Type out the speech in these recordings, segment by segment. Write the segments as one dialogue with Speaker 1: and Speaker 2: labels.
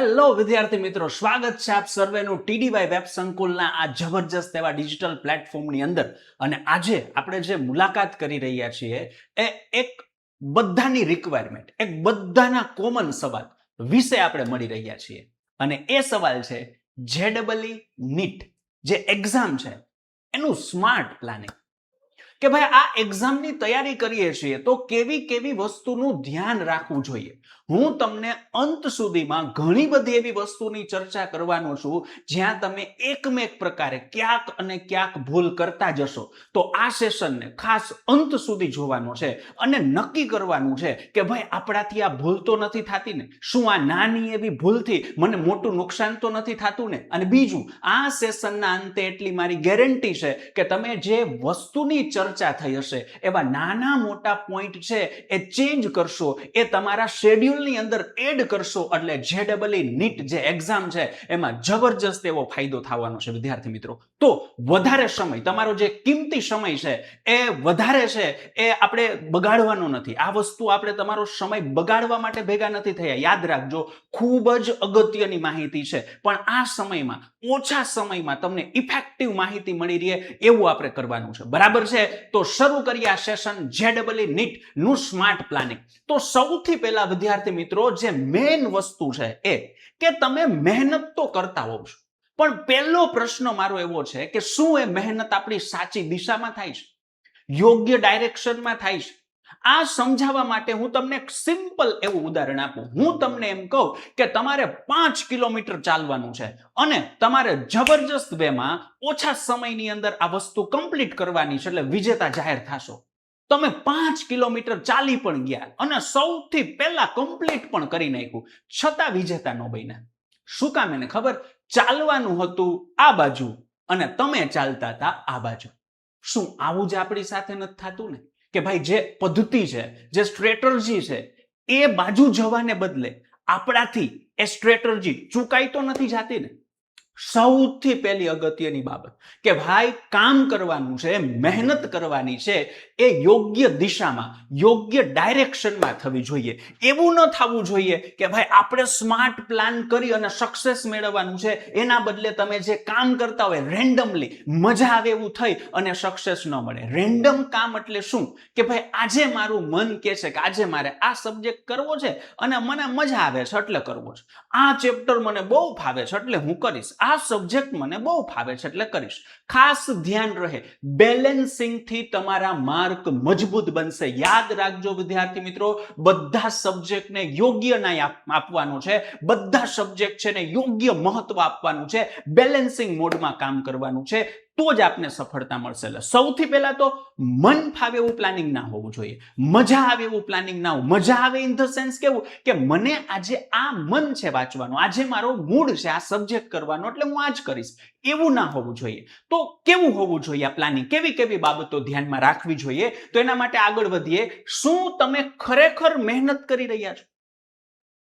Speaker 1: Hello વિદ્યાર્થી મિત્રો, સ્વાગત છે આપ સર્વેનું ટીડીવાય વેબ સંકુલના આ જબરજસ્ત એવા ડિજિટલ પ્લેટફોર્મની અંદર. અને આજે આપણે જે મુલાકાત કરી રહ્યા છીએ એ એક બધાની રિક્વાયરમેન્ટ, એક બધાના કોમન સવાલ વિશે આપણે મળી રહ્યા છીએ. અને એ સવાલ છે JEE નીટ જે એક્ઝામ છે એનું સ્માર્ટ પ્લાનિંગ. કે ભાઈ આ એક્ઝામની તૈયારી કરીએ છીએ તો કેવી કેવી વસ્તુનું ધ્યાન રાખવું જોઈએ. હું તમને અંત સુધીમાં ઘણી બધી એવી વસ્તુની ચર્ચા કરવાનો છું જ્યાં તમે એકમેક પ્રકારે ક્યાંક અને ક્યાંક ભૂલ કરતા જશો. તો આ સેશનને ખાસ અંત સુધી જોવાનો છે અને નક્કી કરવાનું છે કે ભાઈ આપણાથી આ ભૂલ તો નથી થતી ને, શું આ નાની એવી ભૂલથી મને મોટું નુકસાન તો નથી થતું ને. અને બીજું, આ સેશનના અંતે એટલી મારી ગેરંટી છે કે તમે જે વસ્તુની ચર્ચા થઈ હશે એવા નાના મોટા પોઈન્ટ છે એ ચેન્જ કરશો, એ તમારા શેડ્યુલની અંદર એડ કરશો, એટલે JEE નીટ જે એક્ઝામ છે એમાં જબરજસ્ત એવો ફાયદો થવાનો છે વિદ્યાર્થી મિત્રો. તો વધારે સમય, તમારો જે કિંમતી સમય છે એ વધારે છે એ આપણે બગાડવાનો નથી. આ વસ્તુ આપણે તમારો સમય બગાડવા માટે ભેગા નથી થયા. યાદ રાખજો, ખૂબ જ અગત્યની માહિતી છે, પણ આ સમયમાં, ઓછા સમયમાં તમને ઇફેક્ટિવ માહિતી મળી રહે એવું આપણે કરવાનું છે. બરાબર છે? તો શરૂ કરીએ આ સેશન JEE નીટ નું સ્માર્ટ પ્લાનિંગ. તો સૌથી પહેલા વિદ્યાર્થી મિત્રો, જે મેઇન વસ્તુ છે એ કે તમે મહેનત તો કરતા હોવ છો, પણ પહેલો પ્રશ્ન મારો એવો છે કે શું એ મહેનત આપણી સાચી દિશામાં થાય છે, યોગ્ય ડાયરેક્શનમાં થાય છે? આ સમજાવવા માટે હું તમને એક સિમ્પલ એવું ઉદાહરણ આપું. હું તમને એમ કહું કે તમારે 5 કિલોમીટર ચાલવાનું છે અને તમારે જબરજસ્ત વેમાં ઓછા સમયની અંદર આ વસ્તુ કમ્પ્લીટ કરવાની છે, એટલે વિજેતા જાહેર થશો. તમે 5 કિલોમીટર ચાલી પણ ગયા અને સૌથી પહેલા કમ્પ્લીટ પણ કરી નાખ્યું, છતાં વિજેતા ન બન્યા. શું કામ? એને ખબર, ચાલવાનું હતું આ બાજુ અને તમે ચાલતા હતા આ બાજુ. શું આવું જ આપણી સાથે નથી થતું ને? કે ભાઈ જે પદ્ધતિ છે, જે સ્ટ્રેટર્જી છે, એ બાજુ જવાને બદલે આપણાથી એ સ્ટ્રેટર્જી ચૂકાઈ તો નથી જાતી ને? સૌથી પહેલી અગત્યની બાબત કે ભાઈ કામ કરવાનું છે, મહેનત કરવાની છે, એ યોગ્ય દિશામાં, યોગ્ય ડાયરેક્શનમાં થવી જોઈએ. એવું ન થવું જોઈએ કે ભાઈ આપણે સ્માર્ટ પ્લાન કરી અને સક્સેસ મેળવવાનું છે, એના બદલે તમે જે કામ કરતા હોય રેન્ડમલી, મજા આવે એવું થઈ અને સક્સેસ ન મળે. રેન્ડમ કામ એટલે શું? કે ભાઈ આજે મારું મન કહે છે કે આજે મારે આ સબ્જેક્ટ કરવો છે અને મને મજા આવે છે એટલે કરવો છે. આ ચેપ્ટર મને બહુ ફાવે છે એટલે હું કરીશ. આ સબ્જેક્ટ મને બહુ ફાવે છે એટલે કરીશ. ખાસ ધ્યાન રહે, બેલેન્સિંગ થી તમારા માર્ક મજબૂત બનશે. યાદ રાખજો વિદ્યાર્થી મિત્રો, બધા સબ્જેક્ટને યોગ્ય ન્યાય આપવાનો છે, બધા સબ્જેક્ટ છે ને યોગ્ય મહત્વ આપવાનું છે, બેલેન્સિંગ મોડમાં કામ કરવાનું છે, તો જ આપને સફળતા મળશે. એટલે સૌથી પહેલા તો મન ફાવે એવું પ્લાનિંગ ના હોવું જોઈએ, મજા આવે એવું પ્લાનિંગ ના હોવું. મજા આવે ઇન ધ સેન્સ કેવું કે મને આજે આ મન છે વાંચવાનું, આજે મારો મૂડ છે આ સબ્જેક્ટ કરવાનો એટલે હું આ જ કરીશ, એવું ના હોવું જોઈએ. તો કેવું હોવું જોઈએ આ પ્લાનિંગ? કેવી કેવી બાબતો ધ્યાનમાં રાખવી જોઈએ? તો એના માટે આગળ વધીએ. શું તમે ખરેખર મહેનત કરી રહ્યા છો?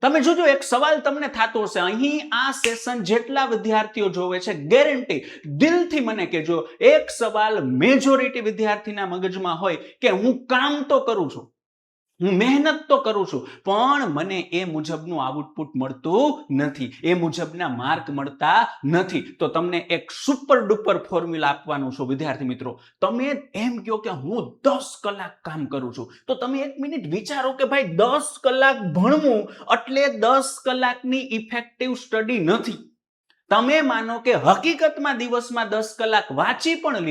Speaker 1: તમે જોજો, એક સવાલ તમને થતો હશે. અહીં આ સેશન જેટલા વિદ્યાર્થીઓ જોવે છે, ગેરંટી દિલથી મને કહેજો, એક સવાલ મેજોરિટી વિદ્યાર્થીના મગજમાં હોય કે હું કામ તો કરું છું, હું મહેનત તો કરું છું, પણ મને એ મુજબનું આઉટપુટ મળતું નથી, એ મુજબના માર્ક મળતા નથી. તો તમને એક સુપર ડુપર ફોર્મ્યુલા આપવાનું છું વિદ્યાર્થી મિત્રો. તમે એમ કહો કે હું 10 કલાક કામ કરું છું, તો તમે એક મિનિટ વિચારો કે ભાઈ 10 કલાક ભણવું એટલે 10 કલાકની ઇફેક્ટિવ સ્ટડી નથી. તમે માનો કે હકીકતમાં દિવસમાં 10 કલાક વાંચી પણ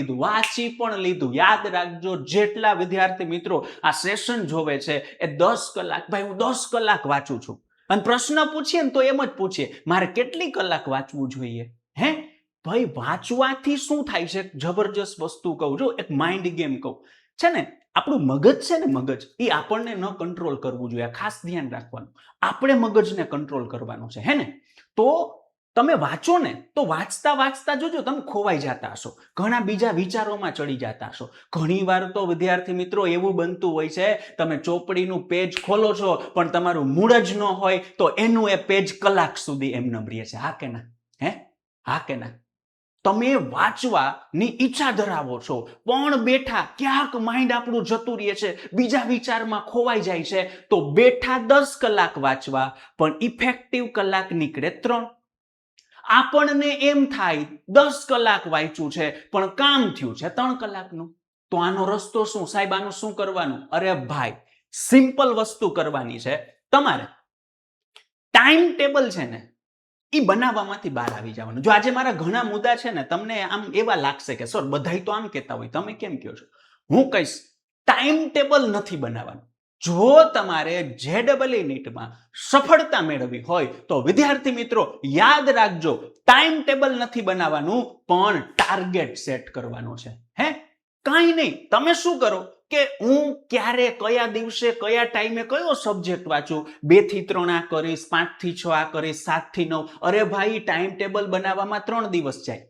Speaker 1: લીધું. યાદ રાખજો, જેટલા વિદ્યાર્થી મિત્રો આ સેશન જોવે છે એ 10 કલાક, ભાઈ હું 10 કલાક વાંચું છું. અને પ્રશ્ન પૂછીએ ને તો એમ જ પૂછીએ, મારે કેટલી કલાક વાંચવું જોઈએ? હે ભાઈ, વાંચવાથી શું થાય છે? જબરજસ્ત વસ્તુ કહું છું, એક માઇન્ડ ગેમ કહું છે ને. આપણું મગજ છે ને, મગજ એ આપણને ન કંટ્રોલ કરવું જોઈએ. ખાસ ધ્યાન રાખવાનું, આપણે મગજને કંટ્રોલ કરવાનો છે, હે ને? તો તમે વાંચો ને તો વાંચતા વાંચતા જોજો તમે ખોવાઈ જતા હશો, ઘણા બીજા વિચારોમાં ચડી જતા હશો. ઘણી વાર તો વિદ્યાર્થી મિત્રો એવું બનતું હોય છે, તમે ચોપડીનું પેજ ખોલો છો પણ તમારું મૂળ જ ન હોય તો એનું એ પેજ કલાક સુધી એમને રહે છે. હા કે ના? હે? હા કે ના? તમે વાંચવાની ઈચ્છા ધરાવો છો પણ બેઠા ક્યાંક માઇન્ડ આપણું જતું રહે છે, બીજા વિચારમાં ખોવાઈ જાય છે, તો બેઠા 10 કલાક વાંચવા પણ ઇફેક્ટિવ કલાક નીકળે 3. આપણને એમ થાય 10 કલાક વાંચ્યું છે પણ કામ થયું છે 3 કલાકનું. તો આનો રસ્તો શું સાહેબ? આનું શું કરવાનું? અરે ભાઈ, સિમ્પલ વસ્તુ કરવાની છે. તમારે ટાઈમ ટેબલ છે ને એ બનાવવામાંથી બહાર આવી જવાનું. જો આજે મારા ઘણા મુદ્દા છે ને તમને આમ એવા લાગશે કે સર બધાય તો આમ કહેતા હોય, તમે કેમ કહો છો? હું કહીશ ટાઈમ ટેબલ નથી બનાવવાનું. જો તમારે JEE નીટમાં સફળતા મેળવવી હોય તો વિદ્યાર્થી મિત્રો યાદ રાખજો, ટાઈમ ટેબલ નથી બનાવવાનું પણ ટાર્ગેટ સેટ કરવાનો છે. હે, કાંઈ નહીં, તમે શું કરો કે હું ક્યારે, કયા દિવસે, કયા ટાઈમે કયો સબ્જેક્ટ વાંચું, 2 થી 3 આ કરીશ, 5 થી 6 આ કરીશ, 7 થી 9. અરે ભાઈ, ટાઈમ ટેબલ બનાવવામાં 3 દિવસ જાય,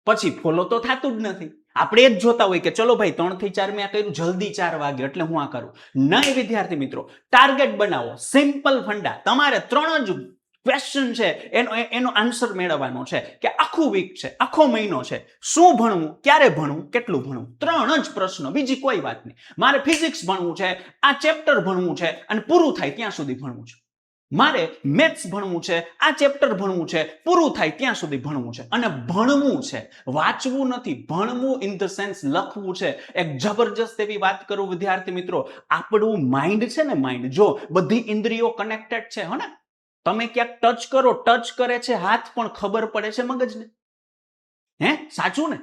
Speaker 1: પછી ફોલો તો થતું જ નથી. આપણે જ જોતા હોય કે ચલો ભાઈ 3 થી 4 મેં આ કર્યું, જલ્દી 4 વાગે એટલે હું આ કરું. નહીં વિદ્યાર્થી મિત્રો, ટાર્ગેટ બનાવો. સિમ્પલ ફંડા, તમારે 3 જ ક્વેશ્ચન છે એનો આન્સર મેળવવાનો છે કે આખું વીક છે, આખો મહિનો છે, શું ભણવું, ક્યારે ભણવું, કેટલું ભણવું. 3 જ પ્રશ્નો, બીજી કોઈ વાત નહીં. મારે ફિઝિક્સ ભણવું છે, આ ચેપ્ટર ભણવું છે અને પૂરું થાય ત્યાં સુધી ભણવું છે. મારે મેથ્સ ભણવું છે, આ ચેપ્ટર ભણવું છે, પૂરું થાય ત્યાં સુધી ભણવું છે. અને ભણવું છે, વાંચવું નથી, ભણવું ઇન ધ સેન્સ લખવું છે. એક જબરજસ્ત એવી વાત કરું વિદ્યાર્થી મિત્રો, આપણું માઇન્ડ છે ને, માઇન્ડ જો બધી ઇન્દ્રિયો કનેક્ટેડ છે, હો ને, તમે ક્યાંક ટચ કરો, ટચ કરે છે હાથ પણ ખબર પડે છે મગજને. હે, સાચું ને?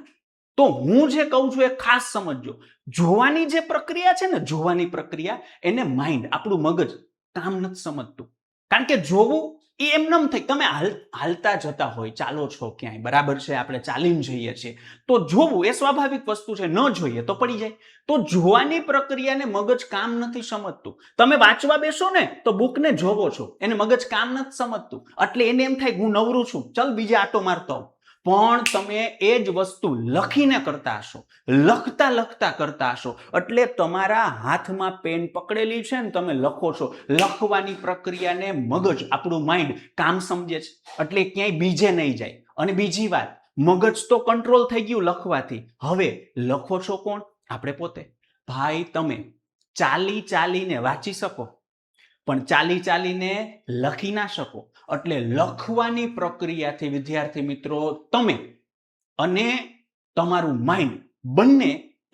Speaker 1: તો હું જે કહું છું એ ખાસ સમજજો. જોવાની જે પ્રક્રિયા છે ને, જોવાની પ્રક્રિયા, એને માઇન્ડ, આપણું મગજ કામ નથી સમજતું. કારણ કે જોવું એ એમ થઈ, તમે હાલતા જતા હોય, ચાલો છો ક્યાંય, બરાબર છે, આપણે ચાલીને જઈએ છીએ, તો જોવું એ સ્વાભાવિક વસ્તુ છે, ન જોઈએ તો પડી જાય. તો જોવાની પ્રક્રિયાને મગજ કામ નથી સમજતું. તમે વાંચવા બેસો ને તો બુકને જોવો છો, એને મગજ કામ નથી સમજતું, એટલે એને એમ થાય હું નવરું છું, ચલ બીજા આટો મારતો આવું. પણ તમે એ જ વસ્તુ લખીને કરતા હશો, લખતા લખતા કરતા હશો, એટલે તમારા હાથમાં પેન પકડેલી છે ને, તમે લખો છો, લખવાની પ્રક્રિયાને મગજ, આપણું માઇન્ડ કામ સમજે છે, એટલે ક્યાંય બીજે નહીં જાય. અને બીજી વાત, મગજ તો કંટ્રોલ થઈ ગયું લખવાથી, હવે લખો છો કોણ? આપણે પોતે. ભાઈ, તમે ચાલીને વાંચી શકો પણ ચાલીને લખી ના શકો. એટલે લખવાની પ્રક્રિયાથી વિદ્યાર્થી મિત્રો તમે અને તમારું માઇન્ડ બંને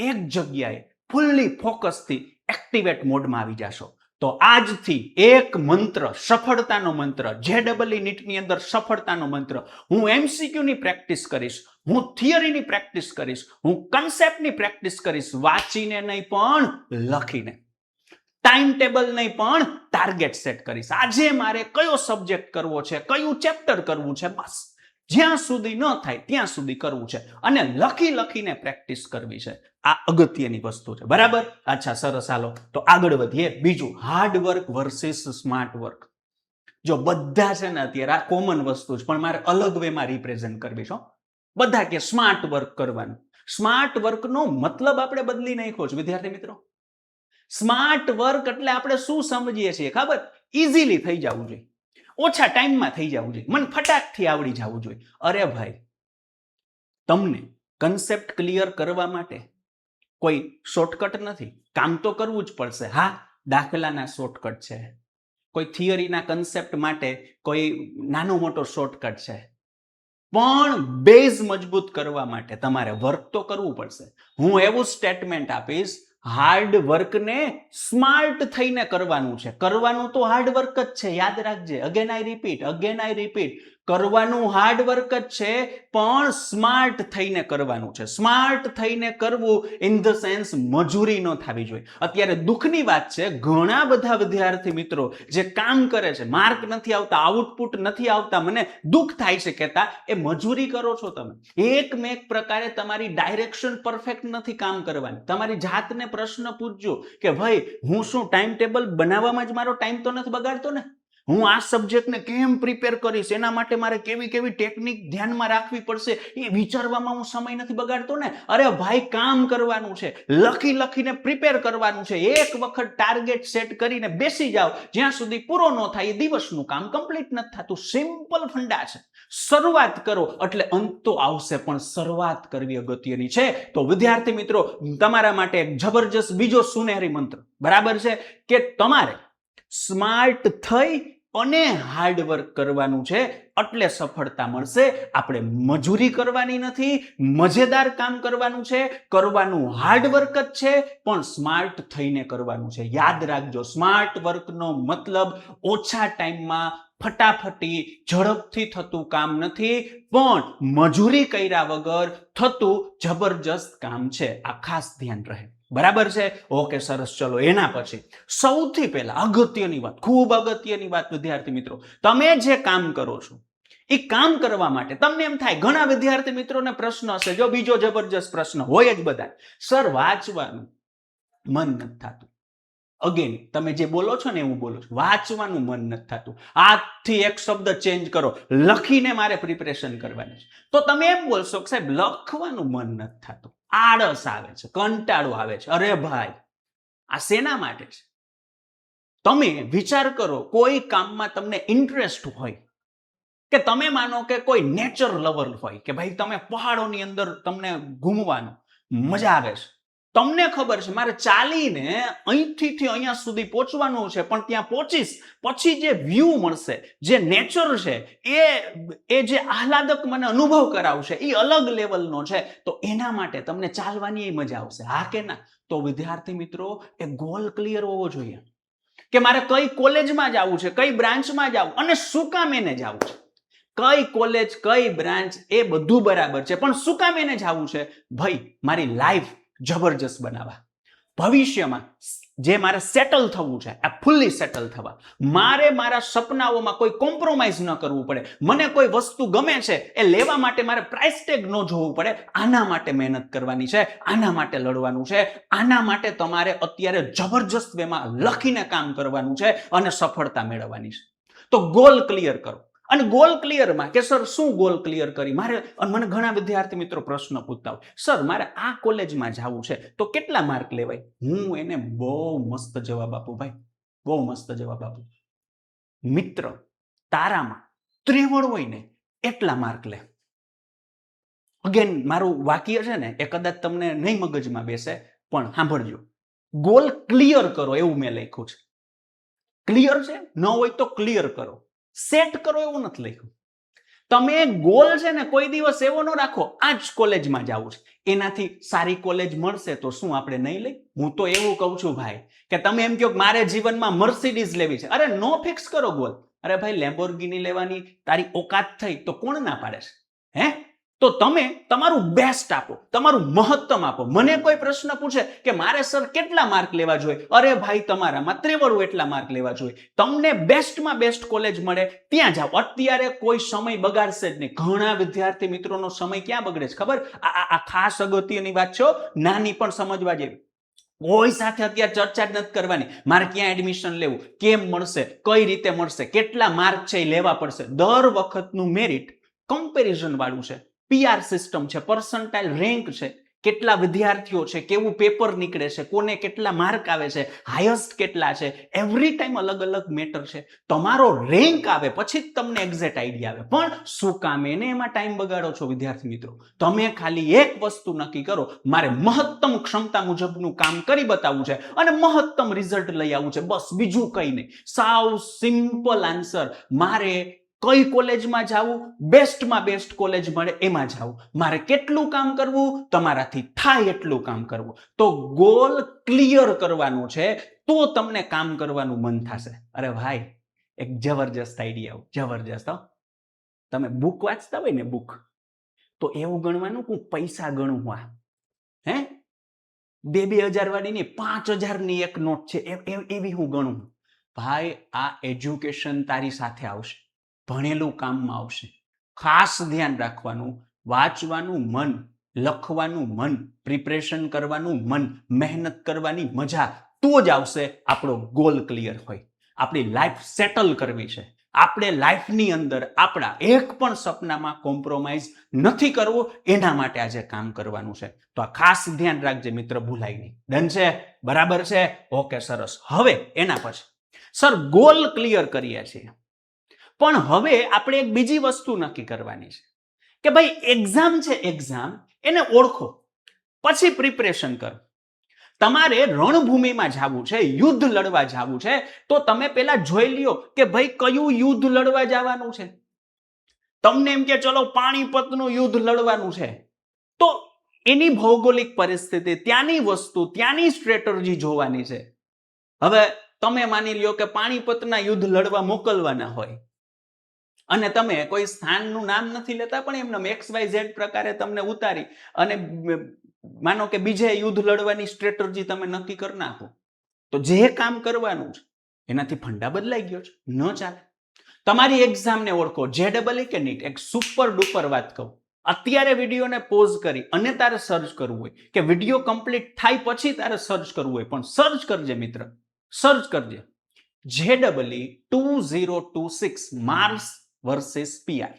Speaker 1: એક જગ્યાએ ફૂલ્લી ફોકસથી એક્ટિવેટ મોડમાં આવી જશો. તો આજથી એક મંત્ર, સફળતાનો મંત્ર, JEE નીટની અંદર સફળતાનો મંત્ર, હું MCQ ની પ્રેક્ટિસ કરીશ, હું થિયરીની પ્રેક્ટિસ કરીશ, હું કન્સેપ્ટની પ્રેક્ટિસ કરીશ, વાંચીને નહીં પણ લખીને. ટાઈમ ટેબલ નહીં પણ ટાર્ગેટ સેટ કરીશ. આજે મારે કયો સબ્જેક્ટ કરવો છે, કયું ચેપ્ટર કરવું છે, બસ જ્યાં સુધી ન થાય ત્યાં સુધી કરવું છે, અને લખીને પ્રેક્ટિસ કરવી છે. આ અગત્યની વસ્તુ છે, બરાબર? અચ્છા, સરસ, હાલો તો આગળ વધીએ. બીજું, hard work versus smart work. જો બધા છે ને અત્યારે આ કોમન વસ્તુ છે, પણ મારે અલગ વેમાં રિપ્રેઝન્ટ કરવી છે. બધા કે સ્માર્ટ વર્ક કરવાનું. સ્માર્ટ વર્કનો મતલબ આપણે બદલી નાખ્યો છે વિદ્યાર્થી મિત્રો. સ્માર્ટ વર્ક એટલે આપણે શું સમજીએ છીએ ખબર? ઇઝીલી થઈ જવું જોઈએ, ઓછા ટાઈમમાં થઈ જવું જોઈએ, મને ફટાકથી આવડી જવું જોઈએ. અરે ભાઈ, તમને કન્સેપ્ટ ક્લિયર કરવા માટે કોઈ શોર્ટકટ નથી, કામ તો કરવું જ પડશે. હા, દાખલાના શોર્ટકટ છે, કોઈ થિયરીના કન્સેપ્ટ માટે કોઈ નાનો મોટો શોર્ટકટ છે, પણ બેઝ મજબૂત કરવા માટે તમારે વર્ક તો કરવું પડશે. હું એવું સ્ટેટમેન્ટ આપીશ, હાર્ડ વર્કને સ્માર્ટ થઈને કરવાનું છે. કરવાનું તો હાર્ડ વર્ક જ છે, યાદ રાખજે. અગેન આઈ રિપીટ, કરવાનું હાર્ડ વર્ક જ છે, પણ સ્માર્ટ થઈને કરવાનું છે. સ્માર્ટ થઈને કરવું ઇન ધ સેન્સ મજૂરી ન થવી જોઈએ. અત્યારે દુઃખની વાત છે, ઘણા બધા વિદ્યાર્થી મિત્રો જે કામ કરે છે, માર્ક નથી આવતા, આઉટપુટ નથી આવતા, મને દુઃખ થાય છે કહેતા, એ મજૂરી કરો છો તમે. એક પ્રકારે તમારી ડાયરેક્શન પરફેક્ટ નથી કામ કરવાની. તમારી જાતને પ્રશ્ન પૂછજો કે ભાઈ, હું શું ટાઈમ ટેબલ બનાવવામાં જ મારો ટાઈમ તો નથી બગાડતો ને? હું આ સબ્જેક્ટને કેમ પ્રિપેર કરીશ, એના માટે મારે કેવી કેવી ટેકનિક ધ્યાનમાં રાખવી પડશે, એ વિચારવામાં હું સમય નથી બગાડતો ને. અરે ભાઈ, કામ કરવાનું છે, લખી લખીને પ્રિપેર કરવાનું છે. એક વખત ટાર્ગેટ સેટ કરીને બેસી જાઓ, જ્યાં સુધી પૂરો ન થાય એ દિવસનું કામ કમ્પ્લીટ નથી થતું. સિમ્પલ ફંડા છે. શરૂઆત કરો એટલે અંત તો આવશે, પણ શરૂઆત કરવી અગત્યની છે. તો વિદ્યાર્થી મિત્રો, તમારા માટે એક જબરજસ્ત બીજો સુનેરી મંત્ર બરાબર છે કે તમારે સ્માર્ટ થઈ અને હાર્ડવર્ક કરવાનું છે, એટલે સફળતા મળશે. આપણે મજૂરી કરવાની નથી, મજેદાર કામ કરવાનું છે, કરવાનું હાર્ડવર્ક જ છે, પણ સ્માર્ટ થઈને કરવાનું છે. યાદ રાખજો, સ્માર્ટ વર્કનો મતલબ ઓછા ટાઈમમાં ફટાફટી ઝડપથી થતું કામ નથી, પણ મજૂરી કર્યા વગર થતું જબરજસ્ત કામ છે. આ ખાસ ધ્યાન રહે. બરાબર છે? ઓકે, સરસ. ચલો, એના પછી સૌથી પહેલા અગત્યની વાત, ખૂબ અગત્યની વાત વિદ્યાર્થી મિત્રો, તમે જે કામ કરો છો એ કામ કરવા માટે તમને એમ થાય, ઘણા વિદ્યાર્થી મિત્રોને પ્રશ્ન હશે, જો બીજો જબરજસ્ત પ્રશ્ન હોય જ બધા, સર વાંચવાનું મન નથી થતું. અગેન તમે જે બોલો છો ને એવું બોલો છો, વાંચવાનું મન નથી થતું. આજથી એક શબ્દ ચેન્જ કરો, લખીને મારે પ્રિપરેશન કરવાની છે. તો તમે એમ બોલશો કે સાહેબ લખવાનું મન નથી થતું, આળસ આવે છે, કંટાળો આવે છે. અરે ભાઈ, આ શેના માટે છે? તમે વિચાર કરો, કોઈ કામમાં તમને ઇન્ટરેસ્ટ હોય, કે તમે માનો કે કોઈ નેચર લવર હોય, કે ભાઈ તમે પહાડોની અંદર તમને ઘૂમવાનું મજા આવે છે, તમને ખબર છે મારે ચાલીને અહીંથી અહીંયા સુધી પહોંચવાનું છે, પણ ત્યાં પહોંચીશ પછી જે વ્યૂ મળશે, જે નેચર છે, એ જે આહલાદક મને અનુભવ કરાવશે એ અલગ લેવલનો છે. તો એના માટે તમને ચાલવાની મજા આવશે, હા કે ના? તો વિદ્યાર્થી મિત્રો, એ ગોલ ક્લિયર હોવો જોઈએ કે મારે કઈ કોલેજમાં જવું છે, કઈ બ્રાન્ચમાં જવું, અને શું કામ એને જવું છે. કઈ કોલેજ, કઈ બ્રાન્ચ, એ બધું બરાબર છે, પણ શું કામ એને જવું છે? ભાઈ, મારી લાઈફ જબરજસ્ત બનાવવા, ભવિષ્યમાં જે મારે સેટલ થવું છે, આ ફૂલ્લી સેટલ થવા, મારે મારા સપનાઓમાં કોઈ કોમ્પ્રોમાઇઝ ન કરવું પડે, મને કોઈ વસ્તુ ગમે છે એ લેવા માટે મારે પ્રાઇસ ટેગ ન જોવું પડે. આના માટે મહેનત કરવાની છે, આના માટે લડવાનું છે, આના માટે તમારે અત્યારે જબરજસ્ત વેમાં લખીને કામ કરવાનું છે અને સફળતા મેળવવાની છે. તો ગોલ ક્લિયર કરો. અને ગોલ ક્લિયરમાં કે સર શું ગોલ ક્લિયર કરી મારે, મને ઘણા વિદ્યાર્થી મિત્રો પ્રશ્ન પૂછતા હોય, સર મારે આ કોલેજમાં જવું છે તો કેટલા માર્ક લેવાય? હું એને બહુ મસ્ત જવાબ આપું, ભાઈ, બહુ મસ્ત જવાબ આપું. મિત્ર, તારામાં ત્રેવડ હોય ને એટલા માર્ક લે. અગેન મારું વાક્ય છે ને એ કદાચ તમને નહીં મગજમાં બેસે, પણ સાંભળજો. ગોલ ક્લિયર કરો એવું મેં લખ્યું છે. ક્લિયર છે? ન હોય તો ક્લિયર કરો, સેટ કરો એવું નથી લખ્યું. તમે ગોલ છે ને કોઈ દિવસ એવો ન રાખો આ જ કોલેજમાં જવું છે, એનાથી સારી કોલેજ મળશે તો શું આપણે નહીં લઈ? હું તો એવું કહું છું ભાઈ, કે તમે એમ કહો કે મારે જીવનમાં મર્સિડીઝ લેવી છે, અરે નો ફિક્સ કરો ગોલ. અરે ભાઈ, લેમ્બોર્ગિની લેવાની તારી ઓકાત થઈ તો કોણ ના પાડે છે? હે? તો તમે તમારું બેસ્ટ આપો, તમારું મહત્તમ આપો. મને કોઈ પ્રશ્ન પૂછે કે મારે સર કેટલા માર્ક લેવા જોઈએ, અરે ભાઈ, તમારામાં ત્રેવડું એટલા માર્ક લેવા જોઈએ. તમને બેસ્ટમાં બેસ્ટ કોલેજ મળે ત્યાં જાઓ. અત્યારે કોઈ સમય બગાડશે જ નહીં. ઘણા વિદ્યાર્થી મિત્રોનો સમય ક્યાં બગડે છે ખબર? આ ખાસ અગત્યની વાત છે, નાની પણ સમજવા જેવી. કોઈ સાથે અત્યારે ચર્ચા જ નથી કરવાની. મારે ક્યાં એડમિશન લેવું, કેમ મળશે, કઈ રીતે મળશે, કેટલા માર્ક છે એ લેવા પડશે. દર વખતનું મેરિટ કમ્પેરિઝન વાળું છે. પીઆર સિસ્ટમ છે, પર્સન્ટાઇલ રેન્ક છે, કેટલા વિદ્યાર્થીઓ છે, કેવું પેપર નીકળે છે, કોને કેટલા માર્ક આવે છે, હાઈએસ્ટ કેટલા છે, એવરી ટાઈમ અલગ અલગ મેટર છે. તમારો રેન્ક આવે પછી જ તમને એક્ઝેક્ટ આઈડિયા આવે. પણ શું કામ એને એમાં ટાઈમ બગાડો છો વિદ્યાર્થી મિત્રો? તમે ખાલી એક વસ્તુ નક્કી કરો, મારે મહત્તમ ક્ષમતા મુજબનું કામ કરી બતાવવું છે અને મહત્તમ રિઝલ્ટ લઈ આવવું છે, બસ, બીજું કંઈ નહીં. સાવ સિમ્પલ આન્સર. મારે કઈ કોલેજમાં જવું, બેસ્ટમાં બેસ્ટ કોલેજ મળે એમાં જવું. મારે કેટલું કામ કરવું, તમારાથી થાય એટલું કામ કરવું. તો ગોલ ક્લિયર કરવાનો છે તો તમને કામ કરવાનું મન થશે. અરે ભાઈ, એક જબરજસ્ત આઈડિયા, જબરજસ્ત. તમે બુક વાંચતા હોય ને, બુક, તો એવું ગણવાનું કે હું પૈસા ગણું, આ હે 2,000 વાળી ની 5,000 ની એક નોટ છે એવી હું ગણું. ભાઈ, આ એજ્યુકેશન તારી સાથે આવશે, ભણેલું કામમાં આવશે. ખાસ ધ્યાન રાખવાનું, વાંચવાનું મન, લખવાનું મન, પ્રિપરેશન કરવાનું મન, મહેનત કરવાની મજા, તો જ આવશે આપણો ગોલ ક્લિયર હોય. આપણી લાઈફ સેટલ કરવી છે, આપણે લાઈફની અંદર આપણા એક પણ સપનામાં કોમ્પ્રોમાઇઝ નથી કરવું, એના માટે આજે કામ કરવાનું છે. તો આ ખાસ ધ્યાન રાખજે મિત્ર, ભૂલાય નહીં. ડન છે? બરાબર છે? ઓકે, સરસ. હવે એના પછી સર ગોલ ક્લિયર કરીએ છીએ, પણ હવે આપણે એક બીજી વસ્તુ નક્કી કરવાની છે કે ભાઈ એક્ઝામ છે, એક્ઝામ એને ઓળખો પછી પ્રિપરેશન કરો. તમારે રણભૂમિમાં જવું છે, યુદ્ધ લડવા જવું છે, તો તમે પેલા જોઈ લ્યો કે ભાઈ કયું યુદ્ધ લડવા જવાનું છે. તમને એમ કે ચલો પાણીપતનું યુદ્ધ લડવાનું છે, તો એની ભૌગોલિક પરિસ્થિતિ, ત્યાંની વસ્તુ, ત્યાંની સ્ટ્રેટર્જી જોવાની છે. હવે તમે માની લ્યો કે પાણીપતના યુદ્ધ લડવા મોકલવાના હોય અને તમે કોઈ સ્થાનનું નામ નથી લેતા, પણ એમને XYZ પ્રકારે તમને ઉતારી અને માનો કે બીજે યુદ્ધ લડવાની સ્ટ્રેટર્જી તમે નક્કી કરી નાખો, તો જે કામ કરવાનું છે એનાથી ફંડા બદલાઈ ગયો છે, ન ચાલે. તમારી એક્ઝામને ઓળખો, JEE કે NEET. એક સુપર ડુપર વાત કહું, અત્યારે વિડીયોને પોઝ કરી અને તારે સર્ચ કરવું હોય કે વિડીયો કમ્પ્લીટ થાય પછી તારે સર્ચ કરવું હોય, પણ સર્ચ કરજે મિત્ર, સર્ચ કરજે JEE 2026 માર્ક્સ વર્સિસ PR,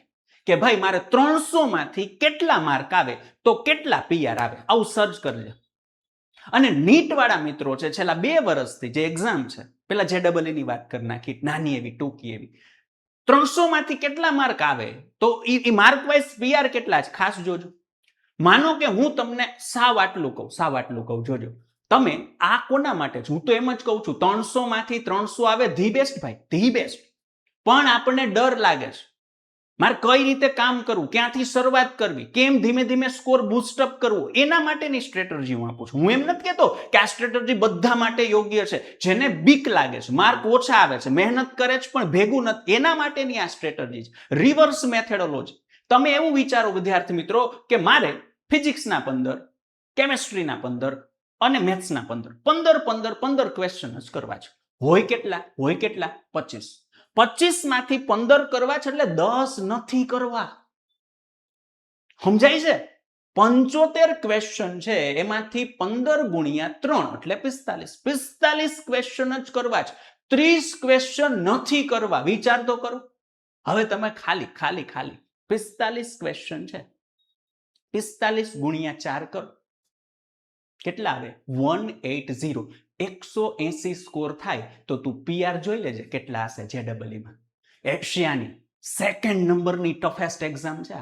Speaker 1: કે ભાઈ મારે 300 માંથી કેટલા માર્ક આવે તો કેટલા PR આવે, આવું સર્ચ કરજે. અને નીટ વાળા મિત્રો છે, છેલ્લા 2 વર્ષથી જે એક્ઝામ છે, પેલા JEE ની વાત કરી નાખી, નાની એવી ટૂંકી એવી, 300 માંથી કેટલા માર્ક આવે તો એ માર્ક વાઇઝ PR કેટલા છે ખાસ જોજો. માનો કે હું તમને સાવ આટલું કહું, જોજો તમે આ કોના માટે છે, હું તો એમ જ કહું છું 300 માંથી 300 આવે ધી બેસ્ટ ભાઈ, ધી બેસ્ટ. પણ આપણને ડર લાગે છે, મારે કઈ રીતે કામ કરવું, ક્યાંથી શરૂઆત કરવી, કેમ ધીમે ધીમે સ્કોર બૂસ્ટઅપ કરવો, એના માટેની સ્ટ્રેટર્જી હું આપું છું. હું એમ નથી કહેતો કે આ સ્ટ્રેટર્જી બધા માટે યોગ્ય છે. જેને બીક લાગે છે, માર્ક ઓછા આવે છે, મહેનત કરે છે પણ ભેગું નથી, એના માટેની આ સ્ટ્રેટર્જી છે, રિવર્સ મેથોડોલોજી. તમે એવું વિચારો વિદ્યાર્થી મિત્રો કે મારે ફિઝિક્સના 15, કેમેસ્ટ્રીના 15 અને મેથ્સના 15 ક્વેશ્ચન જ કરવા છે. હોય કેટલા? 25. 25 માંથી 15 કરવા છે, એટલે 10 નથી કરવા. સમજાય છે? 75 ક્વેશ્ચન છે, એમાંથી 15 ગુણ્યા 3 એટલે 45 ક્વેશ્ચન જ કરવા છે, 30 ક્વેશ્ચન નથી કરવા. વિચાર તો કરો. હવે તમે ખાલી 45 ક્વેશ્ચન છે, 45 ગુણ્યા 4 કરો, કેટલા આવે? 180. 180 સ્કોર થાય તો તું PR જોઈ લેજે કેટલા હશે JEE માં. એશિયાની સેકન્ડ નંબરની ટફેસ્ટ એક્ઝામ છે,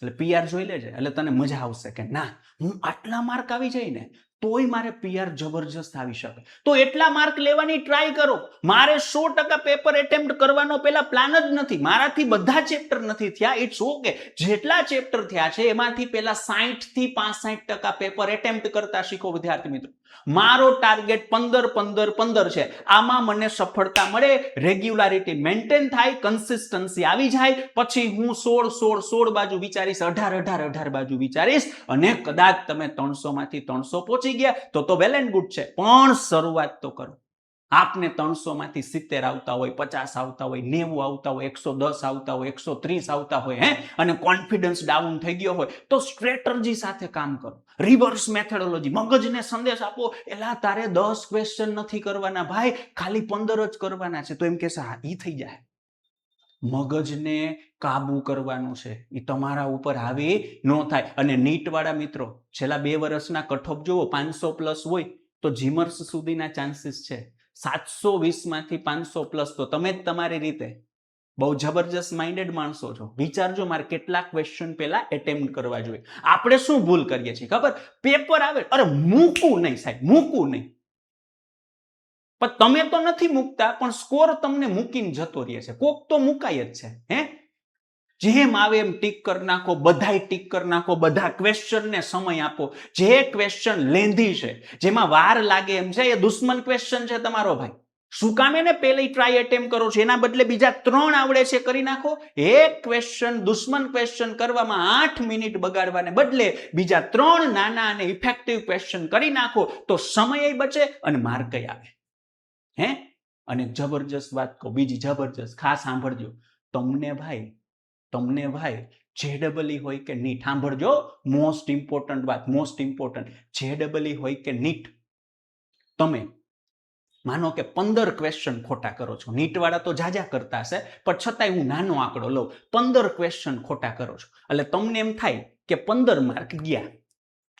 Speaker 1: એટલે PR જોઈ લેજે, એટલે તને મજા આવશે કે ના, હું આટલા માર્ક આવી જાય ને તોય મારે PR જબરજસ્ત આવી શકે, તો એટલા માર્ક લેવાની ટ્રાય કરો. મારે 100% પેપર એટેમ્પ્ટ કરવાનો પેલા પ્લાન જ નથી, મારાથી બધા ચેપ્ટર નથી થયા, ઇટ્સ ઓકે. જેટલા ચેપ્ટર થયા છે એમાંથી પેલા 60 થી 65% પેપર એટેમ્પ્ટ કરતા શીખો વિદ્યાર્થી મિત્રો. મારો ટાર્ગેટ 15 છે. આમાં મને સફળતા મળે, રેગ્યુલારિટી મેન્ટેન થાય, કન્સિસ્ટન્સી આવી જાય, પછી હું 16 બાજુ વિચારીશ, 18 બાજુ વિચારીશ, અને કદાચ તમે 300 માંથી 300 પહોંચી ગયા તો વેલ એન્ડ ગુડ છે, પણ શરૂઆત તો કરો. આપને 300 માંથી 70 આવતા હોય, 50 આવતા હોય, 90 આવતા હોય, 110 આવતા હોય, 130 આવતા હોય, અને કોન્ફિડન્સ ડાઉન થઈ ગયો હોય, તો સ્ટ્રેટર્જી સાથે કામ કરો, રિવર્સ મેથોડોલોજી. મગજને સંદેશ આપો, એલા તારે 10 ક્વેશ્ચન નથી કરવાના ભાઈ, ખાલી 15 જ કરવાના છે. તો એમ કહેશે હા, ઈ થઈ જાય. મગજને કાબુ કરવાનું છે, એ તમારા ઉપર આવી ન થાય. અને નીટ વાળા મિત્રો છેલ્લા 2 વર્ષના કટઓફ જુઓ, 500+ હોય તો જીમર્સ સુધીના ચાન્સીસ છે. 720 માંથી 500+, તો તમે જ તમારી રીતે બહુ જબરજસ્ત માઇન્ડેડ માણસો છો. વિચારજો મારે કેટલા ક્વેશ્ચન પહેલા એટેમ્પ્ટ કરવા જોઈએ. આપણે શું ભૂલ કરીએ છીએ ખબર? પેપર આવે, અરે મૂકવું નહીં સાહેબ, મૂકવું નહીં. પણ તમે તો નથી મૂકતા, પણ સ્કોર તમને મૂકીને જતો રહે છે. કોક તો મુકાય જ છે. જેમ આવે એમ ટીક કરી નાખો, બધાય ટીક કરી નાખો, બધા ક્વેશ્ચનને સમય આપો. જે ક્વેશ્ચન લેન્ધી છે, જેમાં વાર લાગે એમ છે, એ દુશ્મન ક્વેશ્ચન છે તમારો ભાઈ. શું કામ એને પહેલી ટ્રાય એટેમ્પ્ટ કરો છો? એના બદલે બીજા 3 આવડે છે કરી નાખો. એક ક્વેશ્ચન, દુશ્મન ક્વેશ્ચન કરવામાં 8 મિનિટ બગાડવાને બદલે બીજા 3 નાના અને ઇફેક્ટિવ ક્વેશ્ચન કરી નાખો, તો સમય બચે અને માર્ક આવે. અને જબરજસ્ત વાત કહું, બીજી જબરજસ્ત, ખાસ સાંભળજો. તમને ભાઈ JEE હોય કે NEET, સાંભળજો, મોસ્ટ ઇમ્પોર્ટન્ટ વાત, મોસ્ટ ઇમ્પોર્ટન્ટ. JEE હોય કે NEET, તમે માનો કે 15 ક્વેશ્ચન ખોટા કરો છો, નીટવાળા તો જાજા કરતા હશે પણ છતાંય હું નાનો આંકડો લઉં, 15 ક્વેશ્ચન ખોટા કરો છો એટલે તમને એમ થાય કે 15 માર્ક ગયા,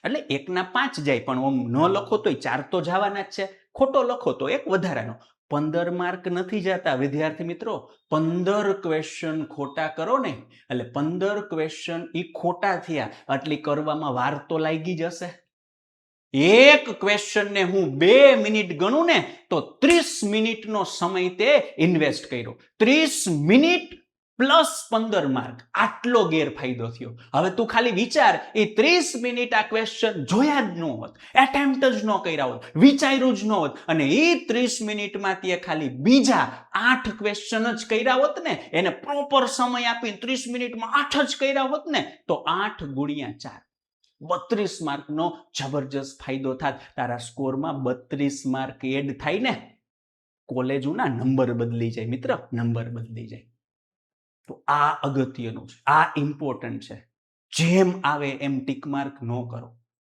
Speaker 1: એટલે 1 ના 5 જાય, પણ ઓમ ન લખો તોય 4 તો જવાના જ છે, ખોટો લખો તો 1 વધારાનો, 15 માર્ક નથી જતા વિદ્યાર્થી મિત્રો, 15 ક્વેશ્ચન ખોટા કરો ને એટલે 15 ક્વેશ્ચન ઈ ખોટા થયા, આટલી કરવામાં વાર તો લાગી જશે. એક ક્વેશ્ચન ને હું 2 મિનિટ ગણું ને તો 30 મિનિટનો સમય તે ઇન્વેસ્ટ કર્યો, 30 મિનિટ પ્લસ 15 માર્ક, આટલો ગેરફાયદો થયો. હવે તું ખાલી વિચાર, એ 30 મિનિટ આ ક્વેશ્ચન જોયા જ ન હોત, એટેમ્પ્ટ જ ન કર્યા હોત, વિચાર્યું જ ન હોત, અને એ 30 મિનિટમાં તે ખાલી બીજા 8 ક્વેશ્ચન જ કર્યા હોત ને, એને પ્રોપર સમય આપીને 30 મિનિટમાં 8 જ કર્યા હોત ને, તો 8 ગુણ્યા 4 32 માર્કનો જબરજસ્ત ફાયદો થાત. તારા સ્કોરમાં 32 માર્ક એડ થાય ને, કોલેજોના નંબર બદલી જાય મિત્ર, નંબર બદલી જાય. તો આ અગત્યનું છે, આ ઇમ્પોર્ટન્ટ છે. જેમ આવે એમ ટીક માર્ક ન કરો.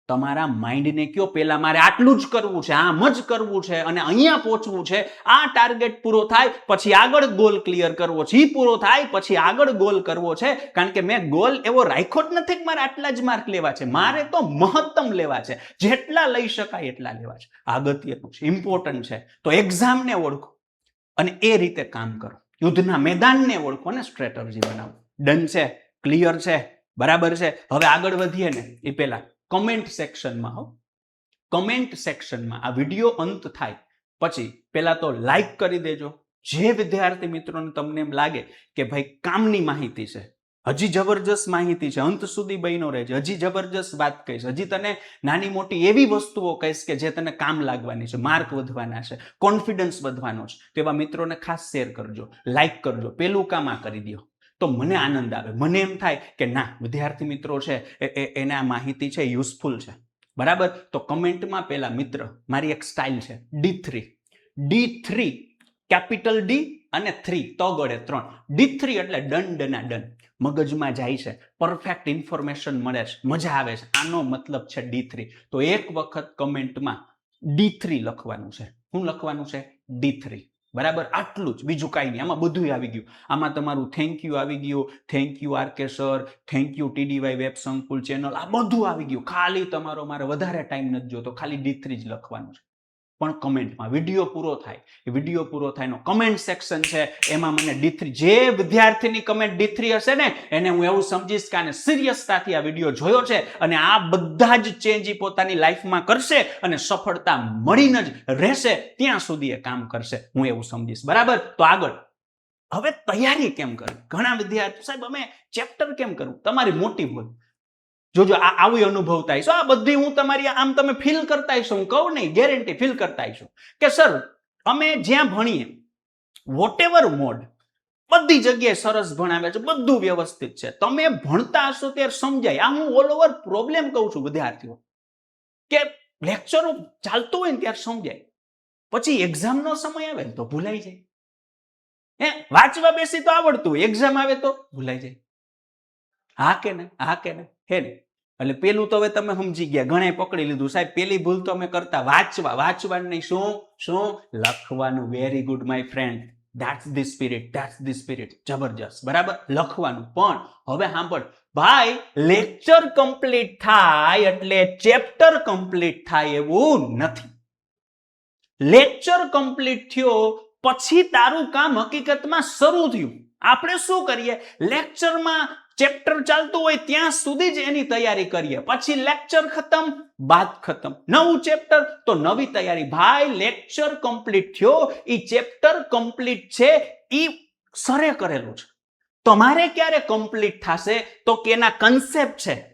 Speaker 1: તમારા માઇન્ડને કયો પેલા મારે આટલું જ કરવું છે, આમ જ કરવું છે અને અહીંયા પહોંચવું છે, આ ટાર્ગેટ પૂરો થાય પછી આગળ ગોલ ક્લિયર કરવો છે, ઈ પૂરો થાય પછી આગળ ગોલ કરવો છે. કારણ કે મેં ગોલ એવો રાખ્યો જ નથી કે મારે આટલા જ માર્ક લેવા છે, મારે તો મહત્તમ લેવા છે, જેટલા લઈ શકાય એટલા લેવા છે. અગત્યનું છે, ઇમ્પોર્ટન્ટ છે. તો એક્ઝામને ઓળખો અને એ રીતે કામ કરો, યુદ્ધના મેદાનને ઓળખો અને સ્ટ્રેટર્જી બનાવો. ડન છે, ક્લિયર છે, બરાબર છે. હવે આગળ વધીએ ને એ પહેલા કમેન્ટ સેક્શનમાં કમેન્ટ સેક્શનમાં આ વિડીયો અંત થાય પછી પહેલા તો લાઈક કરી દેજો. જે વિદ્યાર્થી મિત્રોને તમને એમ લાગે કે ભાઈ કામની માહિતી છે, હજી જબરજસ્ત માહિતી છે, અંત સુધી બન્યો રહેજે, હજી જબરજસ્ત વાત કહીશ, હજી તને નાની મોટી એવી વસ્તુઓ કહીશ કે જે તને કામ લાગવાની છે, માર્ક વધવાના છે, કોન્ફિડન્સ વધવાનો છે, તેવા મિત્રોને ખાસ શેર કરજો, લાઈક કરજો, પેલું કામ આ કરી દો તો મને આનંદ આવે. મને એમ થાય કે ના, વિદ્યાર્થી મિત્રો છે એને આ માહિતી છે યુઝફુલ છે, બરાબર. તો કમેન્ટમાં પેલા મિત્ર, મારી એક સ્ટાઇલ છે D3 કેપિટલ D અને 3 તગડે 3, D3 એટલે ડન ડના ડન, મગજમાં જાય છે, પરફેક્ટ ઇન્ફોર્મેશન મળે છે, મજા આવે છે, આનો મતલબ છે D3. તો એક વખત કમેન્ટમાં D3 લખવાનું છે. શું લખવાનું છે? D3, બરાબર. આટલું જ, બીજું કાંઈ નહીં. આમાં બધું આવી ગયું. આમાં તમારું થેન્ક યુ આવી ગયું, thank you R K sir, thank you TDY web Sankul channel, આ બધું આવી ગયું. ખાલી તમારો મારે વધારે ટાઈમ નથી જોતો, ખાલી D3 જ લખવાનું છે. પણ કમેન્ટમાં વિડીયો પૂરો થાય, એ વિડીયો પૂરો થાય નો કમેન્ટ સેક્શન છે, એમાં મને D3, જે વિદ્યાર્થીની કમેન્ટ D3 હશે ને એને હું એવું સમજીશ કે આને સિરિયસતાથી આ વિડીયો જોયો છે અને આ બધા જ ચેન્જ પોતાની લાઈફમાં કરશે અને સફળતા મળીને જ રહેશે, ત્યાં સુધી એ કામ કરશે, હું એવું સમજીશ, બરાબર. તો આગળ હવે તૈયારી કેમ કરવી? ઘણા વિદ્યાર્થીઓ, સાહેબ અમે ચેપ્ટર કેમ કરવું? તમારી મોટી ભૂલ. જોજો આ આવું અનુભવ થાય છે, આ બધી હું તમારી આમ તમે ફીલ કરતા હશો, હું કહું નહીં, ગેરંટી ફીલ કરતા હશો કે સર અમે જ્યાં ભણીએ વોટેવર મોડ બધી જગ્યાએ સરસ ભણાવે છે, બધું વ્યવસ્થિત છે, તમે ભણતા હશો ત્યારે સમજાય. આ હું ઓલ ઓવર પ્રોબ્લેમ કહું છું વિદ્યાર્થીઓ, કે લેક્ચરો ચાલતું હોય ને ત્યારે સમજાય, પછી એક્ઝામનો સમય આવે તો ભૂલાઈ જાય. વાંચવા બેસી તો આવડતું હોય, એક્ઝામ આવે તો ભૂલાઈ જાય. હા કે ને? હા કે ને? હે ને? એટલે પેલું તો હવે તમે સમજી ગયા, ઘણે પકડી લીધું. સાહેબ પેલી ભૂલ તો અમે કરતા, વાંચવાનું નહીં, શું લખવાનું. Very good my friend, that's the spirit, that's the spirit, જબરજસ્ત, બરાબર. લખવાનું. પણ હવે સાંભળ ભાઈ, લેક્ચર કમ્પ્લીટ થાય એટલે ચેપ્ટર કમ્પ્લીટ થાય એવું નથી. લેક્ચર કમ્પ્લીટ થયો પછી તારું કામ હકીકતમાં શરૂ થયું. આપણે શું કરીએ? લેક્ચરમાં ચેપ્ટર ચાલતું હોય ત્યાં સુધી જ એની તૈયારી કરીએ, પછી લેક્ચર ખતમ, બાદ ખતમ, નવું ચેપ્ટર તો નવી તૈયારી. ભાઈ લેક્ચર કમ્પ્લીટ થયો, ઈ ચેપ્ટર કમ્પ્લીટ છે, ઈ સરે કરેલું છે. તમારે ક્યારે કમ્પ્લીટ થશે તો કે એના કન્સેપ્ટ છે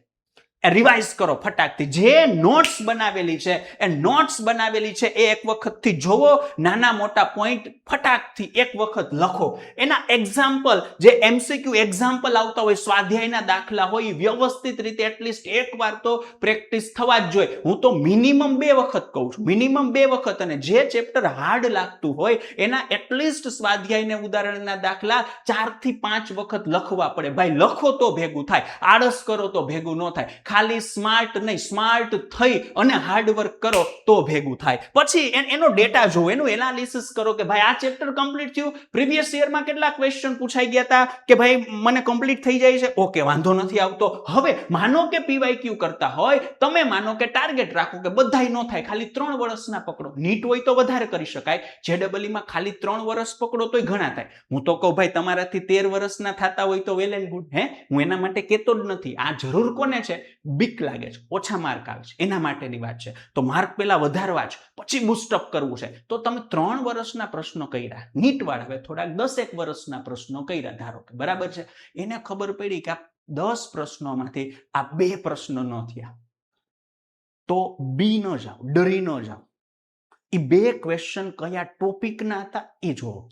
Speaker 1: રિવાઇઝ કરો ફટાકથી. જે નોટ્સ બનાવેલી છે એ નોટ્સ બનાવેલી છે એ એક વખતથી જોવો, નાના મોટા પોઈન્ટ ફટાકથી એક વખત લખો. એના એક્ઝામ્પલ, જે MCQ એક્ઝામ્પલ આવતા હોય, સ્વાધ્યાયના દાખલા હોય, વ્યવસ્થિત રીતે એટલીસ્ટ એકવાર તો પ્રેક્ટિસ થવા જ જોઈએ. હું તો મિનિમમ 2 વખત કહું છું, મિનિમમ 2 વખત. અને જે ચેપ્ટર હાર્ડ લાગતું હોય એના એટલીસ્ટ સ્વાધ્યાયને ઉદાહરણના દાખલા 4 થી 5 વખત લખવા પડે. ભાઈ લખો તો ભેગું થાય, આળસ કરો તો ભેગું ન થાય. ખાલી સ્માર્ટ નહીં, સ્માર્ટ થઈ અને હાર્ડવર્ક કરો તો ભેગું થાય. પછી એનો ડેટા જોવો, એનું એનાલિસિસ કરો કે ભાઈ આ ચેપ્ટર કમ્પ્લીટ થયું, પ્રીવિયસ યરમાં કેટલા ક્વેશ્ચન પૂછાઈ ગયા હતા કે ભાઈ મને કમ્પ્લીટ થઈ જાય છે, ઓકે વાંધો નથી આવતો. હવે માનો કે PYQ કરતા હોય, તમે માનો કે ટાર્ગેટ રાખો કે બધાય ન થાય, ખાલી 3 વર્ષના પકડો. નીટ હોય તો વધારે કરી શકાય, JEE માં ખાલી 3 વર્ષ પકડો તોય ઘણા થાય. હું તો કહું ભાઈ તમારાથી 13 વર્ષના થતા હોય તો વેલ એન્ડ ગુડ. હું એના માટે કેતો જ નથી. આ જરૂર કોને છે? બીક લાગે છે, ઓછા માર્ક આવે છે, એના માટેની વાત છે. તો માર્ક પેલા વધારવા છે, પછી બૂસ્ટઅપ કરવું છે. તો તમે 3 વર્ષના પ્રશ્નો કર્યા, નીટ વાળા હવે થોડાક 10 વર્ષના પ્રશ્નો કર્યા ધારો કે, બરાબર છે. એને ખબર પડી કે આ 10 પ્રશ્નોમાંથી આ 2 પ્રશ્નો ન થયા, તો બી ન જાઓ, ડરી ન જાઓ. એ 2 ક્વેશ્ચન કયા ટોપિકના હતા એ જોવો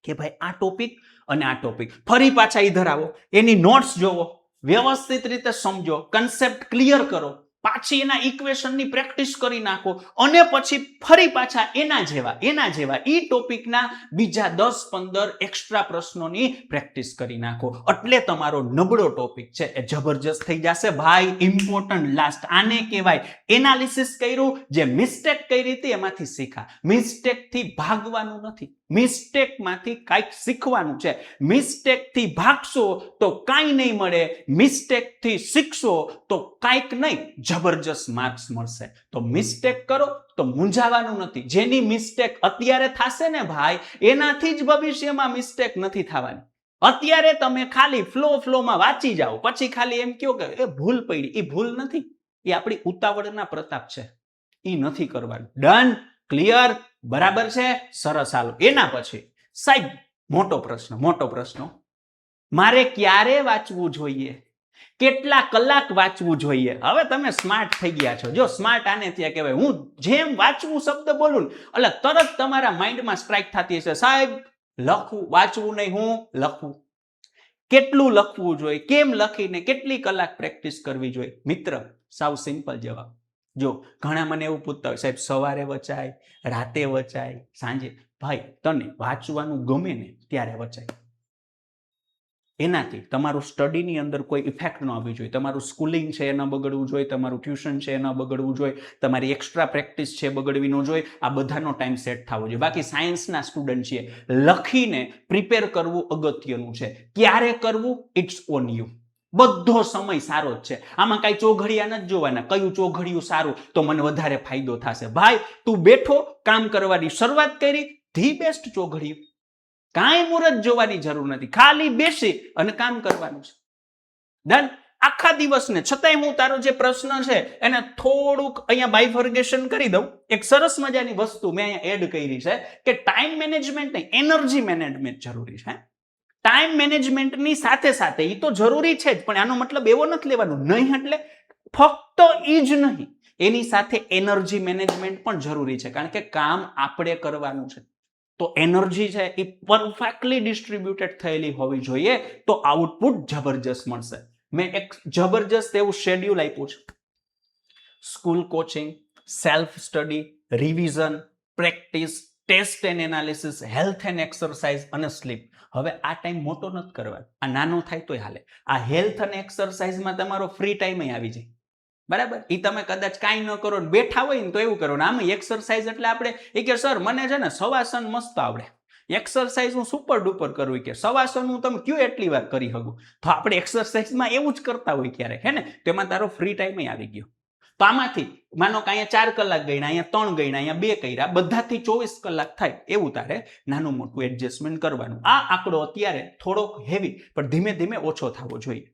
Speaker 1: કે ભાઈ આ ટોપિક અને આ ટોપિક. ફરી પાછા ઈધર આવો, એની નોટ્સ જોવો, વ્યવસ્થિત રીતે સમજો, કન્સેપ્ટ ક્લિયર કરો, પાછી એના ઇક્વેશનની પ્રેક્ટિસ કરી નાખો અને પછી ફરી પાછા એના જેવા ઈ ટોપિકના બીજા 10-15 એક્સ્ટ્રા પ્રશ્નોની પ્રેક્ટિસ કરી નાખો. એટલે તમારો નબળો ટોપિક છે એ જબરજસ્ત થઈ જશે ભાઈ. ઇમ્પોર્ટન્ટ લાસ્ટ આને કહેવાય એનાલિસિસ કર્યું, જે મિસ્ટેક કરી હતી એમાંથી શીખા. મિસ્ટેકથી ભાગવાનું નથી, મિસ્ટેકમાંથી કાંઈક શીખવાનું છે. મિસ્ટેકથી ભાગશો તો કાંઈ નહીં મળે, મિસ્ટેકથી શીખશો તો કાંઈક નહીં જબરજસ્ત માર્ક્સ મળશે. તો મિસ્ટેક કરો તો મૂંઝાવાનું નથી. જેની મિસ્ટેક અત્યારે થશે ને ભાઈ, એનાથી જ ભવિષ્યમાં મિસ્ટેક નથી થવાની. અત્યારે તમે ખાલી ફ્લોમાં વાંચી જાઓ, પછી ખાલી એમ કહો કે એ ભૂલ પડી, એ ભૂલ નથી, એ આપણી ઉતાવળના પ્રતાપ છે. એ નથી કરવાનું. ડન, ક્લિયર, બરાબર છે, સરસ. હાલો એના પછી સાહેબ મોટો પ્રશ્ન, મારે ક્યારે વાંચવું જોઈએ, કેટલા કલાક વાંચવું જોઈએ? હવે તમે સ્માર્ટ થઈ ગયા છો. જો સ્માર્ટ આને ત્યાં કહેવાય, હું જેમ વાંચવું શબ્દ બોલું એટલે તરત તમારા માઇન્ડમાં સ્ટ્રાઇક થતી હશે, સાહેબ લખવું, વાંચવું નહીં, હું લખવું. કેટલું લખવું જોઈએ, કેમ લખીને કેટલી કલાક પ્રેક્ટિસ કરવી જોઈએ? મિત્ર સાવ સિમ્પલ જવાબ. જો ઘણા મને એવું પૂછતા હોય, સાહેબ સવારે વચાય, રાતે વચાય, સાંજે? ભાઈ તને વાંચવાનું ગમે ને ત્યારે વચાય. એનાથી તમારું સ્ટડીની અંદર કોઈ ઇફેક્ટ ન આવવી જોઈએ. તમારું સ્કૂલિંગ છે એ ન બગડવું જોઈએ, તમારું ટ્યુશન છે એ ન બગડવું જોઈએ, તમારી એક્સ્ટ્રા પ્રેક્ટિસ છે બગડવી ન જોઈએ. આ બધાનો ટાઈમ સેટ થવો જોઈએ. બાકી સાયન્સના સ્ટુડન્ટ છીએ, લખીને પ્રિપેર કરવું અગત્યનું છે. ક્યારે કરવું ઇટ્સ ઓન યુ. બધો સમય સારો જ છે. આમાં કાંઈ ચોઘડિયા નથી જોવાના, કયું ચોઘડિયું સારું તો મને વધારે ફાયદો થશે. ભાઈ તું બેઠો, કામ કરવાની શરૂઆત કરી, ધી બેસ્ટ ચોઘડિયું. કાંઈ મુહૂર્ત જોવાની જરૂર નથી, ખાલી બેસી અને કામ કરવાનું છે. ડન. આખા દિવસને છતાંય હું તારો જે પ્રશ્ન છે એને થોડુંક અહીંયા બાયફર્ગેશન કરી દઉં. એક સરસ મજાની વસ્તુ મેં અહીંયા એડ કરી છે કે ટાઈમ મેનેજમેન્ટ નહીં, એનર્જી મેનેજમેન્ટ જરૂરી છે. ટાઈમ મેનેજમેન્ટની સાથે સાથે એ તો જરૂરી છે જ, પણ આનો મતલબ એવો નથી લેવાનો નહીં એટલે ફક્ત એ જ નહીં, એની સાથે એનર્જી મેનેજમેન્ટ પણ જરૂરી છે. કારણ કે કામ આપણે કરવાનું છે, તો એનર્જી છે એ પરફેક્ટલી ડિસ્ટ્રીબ્યુટેડ થયેલી હોવી જોઈએ, તો આઉટપુટ જબરજસ્ત મળશે. મેં એક જબરજસ્ત એવું શેડ્યુલ આપ્યું છે. School coaching, self study, revision, practice, test and analysis, health and exercise અને સ્લીપ. હવે આ ટાઈમ મોટો નથી કરવાનો, આ નાનો થાય તોય હાલે. આ હેલ્થ અને એક્સરસાઇઝમાં તમારો ફ્રી ટાઈમ આવી જાય, બરાબર. એ તમે કદાચ કાંઈ ન કરો ને બેઠા હોય ને તો એવું કરો ને. આમ એક્સરસાઇઝ એટલે આપણે એ કે સર મને છે ને સવાસન મસ્ત આવડે, એક્સરસાઇઝ હું સુપર ડુપર કરું, કે સવાસન હું તમે કયો એટલી વાર કરી શકું. તો આપણે એક્સરસાઇઝમાં એવું જ કરતા હોય ક્યારેક, હે ને. તેમાં તારો ફ્રી ટાઈમ આવી ગયો. તો આમાંથી માનો કે અહીંયા 4 કલાક ગણ્યા, અહીંયા 3 ગણ્યા, અહીંયા 2 કર્યા, બધાથી 24 કલાક થાય એવું તારે નાનું મોટું એડજસ્ટમેન્ટ કરવાનું. આ આંકડો અત્યારે થોડોક હેવી પણ ધીમે ધીમે ઓછો થવો જોઈએ.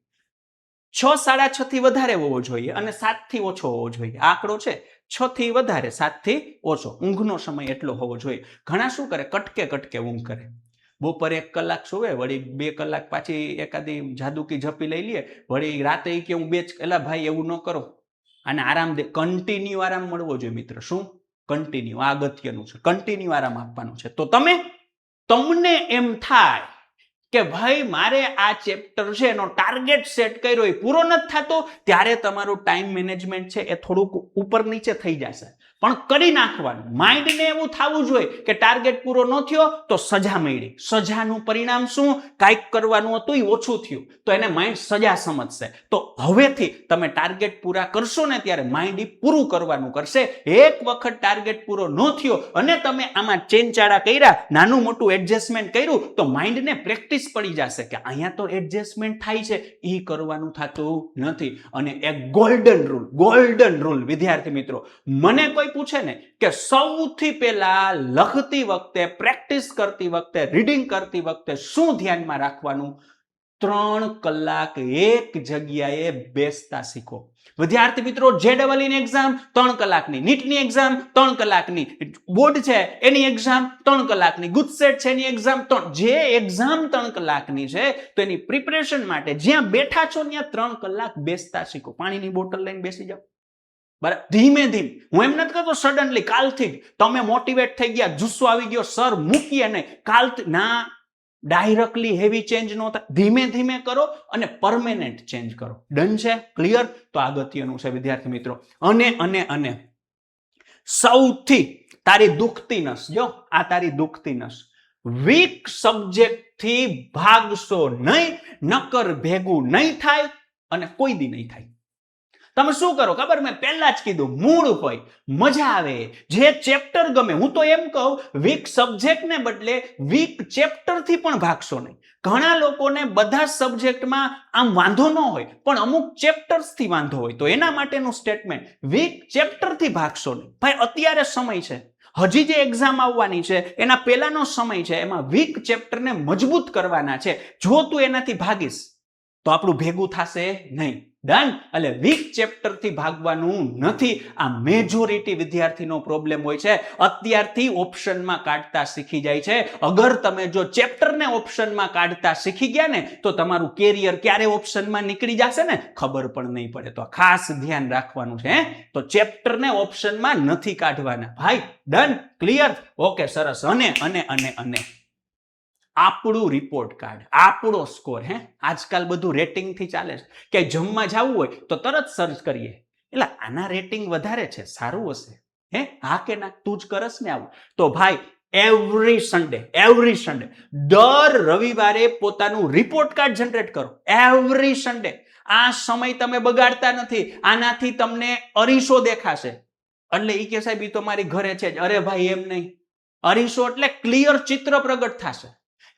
Speaker 1: 6, 6.5 થી વધારે હોવો જોઈએ અને 7 થી ઓછો હોવો જોઈએ. આંકડો છે 6 થી વધારે, 7 થી ઓછો. ઊંઘનો સમય એટલો હોવો જોઈએ. ઘણા શું કરે, કટકે ઊંઘ કરે. બપોરે 1 કલાક સુવે, વળી 2 કલાક પાછી એકાદી જાદુકી ઝપી લઈ લે, વળી રાતે કે હું 2 એલા ભાઈ એવું ન કરો. અને આરામ દે, કન્ટિન્યુ આરામ મળવો જોઈએ મિત્ર. શું કન્ટિન્યુ? આ અગત્યનું છે, કન્ટિન્યુ આરામ આપવાનું છે. તો તમને એમ થાય કે ભાઈ મારે આ ચેપ્ટર છે એનો ટાર્ગેટ સેટ કર્યો એ પૂરો નથી થતો, ત્યારે તમારું ટાઈમ મેનેજમેન્ટ છે એ થોડુંક ઉપર નીચે થઈ જશે. પણ કરી નાખવાનું. માઇન્ડને એવું થવું જોઈએ કે ટાર્ગેટ પૂરો ન થયો તો સજા મળી. સજાનું પરિણામ શું? કાંઈક કરવાનું હતું એ ઓછું થયું તો એને માઇન્ડ સજા સમજશે. તો હવેથી તમે ટાર્ગેટ પૂરા કરશો ને ત્યારે માઇન્ડ પૂરું કરવાનું કરશે. એક વખત ટાર્ગેટ પૂરો ન થયો અને તમે આમાં ચેનચાળા કર્યા, નાનું મોટું એડજસ્ટમેન્ટ કર્યું તો માઇન્ડને પ્રેક્ટિસ પડી જશે કે અહીંયા તો એડજસ્ટમેન્ટ થાય છે, એ કરવાનું થતું નથી. અને એક ગોલ્ડન રૂલ વિદ્યાર્થી મિત્રો, મને કોઈ પૂછે ને કે સૌથી પહેલા લખતી વખતે, પ્રેક્ટિસ કરતી વખતે, રીડિંગ કરતી વખતે શું ધ્યાનમાં રાખવાનું? 3 કલાક એક જગ્યાએ બેસતા શીખો. વિદ્યાર્થી મિત્રો, JEE ની એક્ઝામ 3 કલાકની, નીટની એક્ઝામ 3 કલાકની, બોર્ડ છે એની એક્ઝામ 3 કલાકની, ગુજસેટ છે એની એક્ઝામ 3. જે એક્ઝામ 3 કલાકની છે તો એની પ્રિપરેશન માટે જ્યાં બેઠા છો ત્યાં 3 કલાક બેસતા શીખો. પાણીની બોટલ લઈને બેસી જાઓ. બરાબર, ધીમે ધીમે. હું એમ નથી કહેતો સડનલી કાલથી જ તમે મોટિવેટ થઈ ગયા, જુસ્સો આવી ગયો, સર મૂકીએ નહીં કાલથી, ના, ડાયરેક્ટલી હેવી ચેન્જ ન થાય. ધીમે ધીમે કરો અને પરમેનન્ટ ચેન્જ કરો. ડન છે? ક્લિયર? તો અગત્યનું છે વિદ્યાર્થી મિત્રો. અને સૌથી તારી દુખતી નસ, જો આ તારી દુખતી નસ, વીક સબ્જેક્ટ થી ભાગશો નહીં, નકર ભેગું નહીં થાય અને કોઈ દી નહીં થાય. તમે શું કરો ખબર? મેં પહેલા જ કીધું, મૂળ હોય, મજા આવે, જે ચેપ્ટર ગમે. હું તો એમ કહું, વીક સબ્જેક્ટને બદલે વીક ચેપ્ટર થી પણ ભાગશો નહીં. ઘણા લોકોને બધા સબ્જેક્ટમાં આમ વાંધો ન હોય પણ અમુક ચેપ્ટર્સ થી વાંધો હોય, તો એના માટેનું સ્ટેટમેન્ટ, વીક ચેપ્ટર થી ભાગશો નહીં. ભાઈ અત્યારે સમય છે, હજી જે એક્ઝામ આવવાની છે એના પહેલાનો સમય છે, એમાં વીક ચેપ્ટરને મજબૂત કરવાના છે. જો તું એનાથી ભાગીશ તો આપણું ભેગું થશે નહીં. ડન? એટલે વીક ચેપ્ટર થી ભાગવાનું નથી. આ મેજોરિટી વિદ્યાર્થીનો પ્રોબ્લેમ હોય છે. અત્યારથી ઓપ્શનમાં કાઢતા શીખી જાય છે. અગર તમે જો ચેપ્ટરને ઓપ્શનમાં કાઢતા શીખી ગયા ને તો તમારું કેરિયર ક્યારે ઓપ્શનમાં નીકળી જશે ને ખબર પણ નહીં પડે. તો ખાસ ધ્યાન રાખવાનું છે. તો ચેપ્ટરને ઓપ્શનમાં નથી કાઢવાના ભાઈ. ડન? ક્લિયર? ઓકે, સરસ. અને આપણું રિપોર્ટ કાર્ડ, આપણો સ્કોર. આજકાલ બધું રેટિંગ થી ચાલે છે. કે જમવા જવું હોય તો તરત સર્ચ કરીએ, એટલે આના રેટિંગ વધારે છે, સારું હશે. હા કે ના? તું જ કરસ ને આવું. તો ભાઈ એવરી સન્ડે દર રવિવારે પોતાનું રિપોર્ટ કાર્ડ જનરેટ કરો. Every Sunday. આ સમય તમે બગાડતા નથી. આનાથી તમને અરીસો દેખાશે. એટલે ઈ કે સાહેબ ઈ તો મારી ઘરે છે જ. અરે ભાઈ એમ નહીં. અરીસો એટલે ક્લિયર ચિત્ર પ્રગટ થશે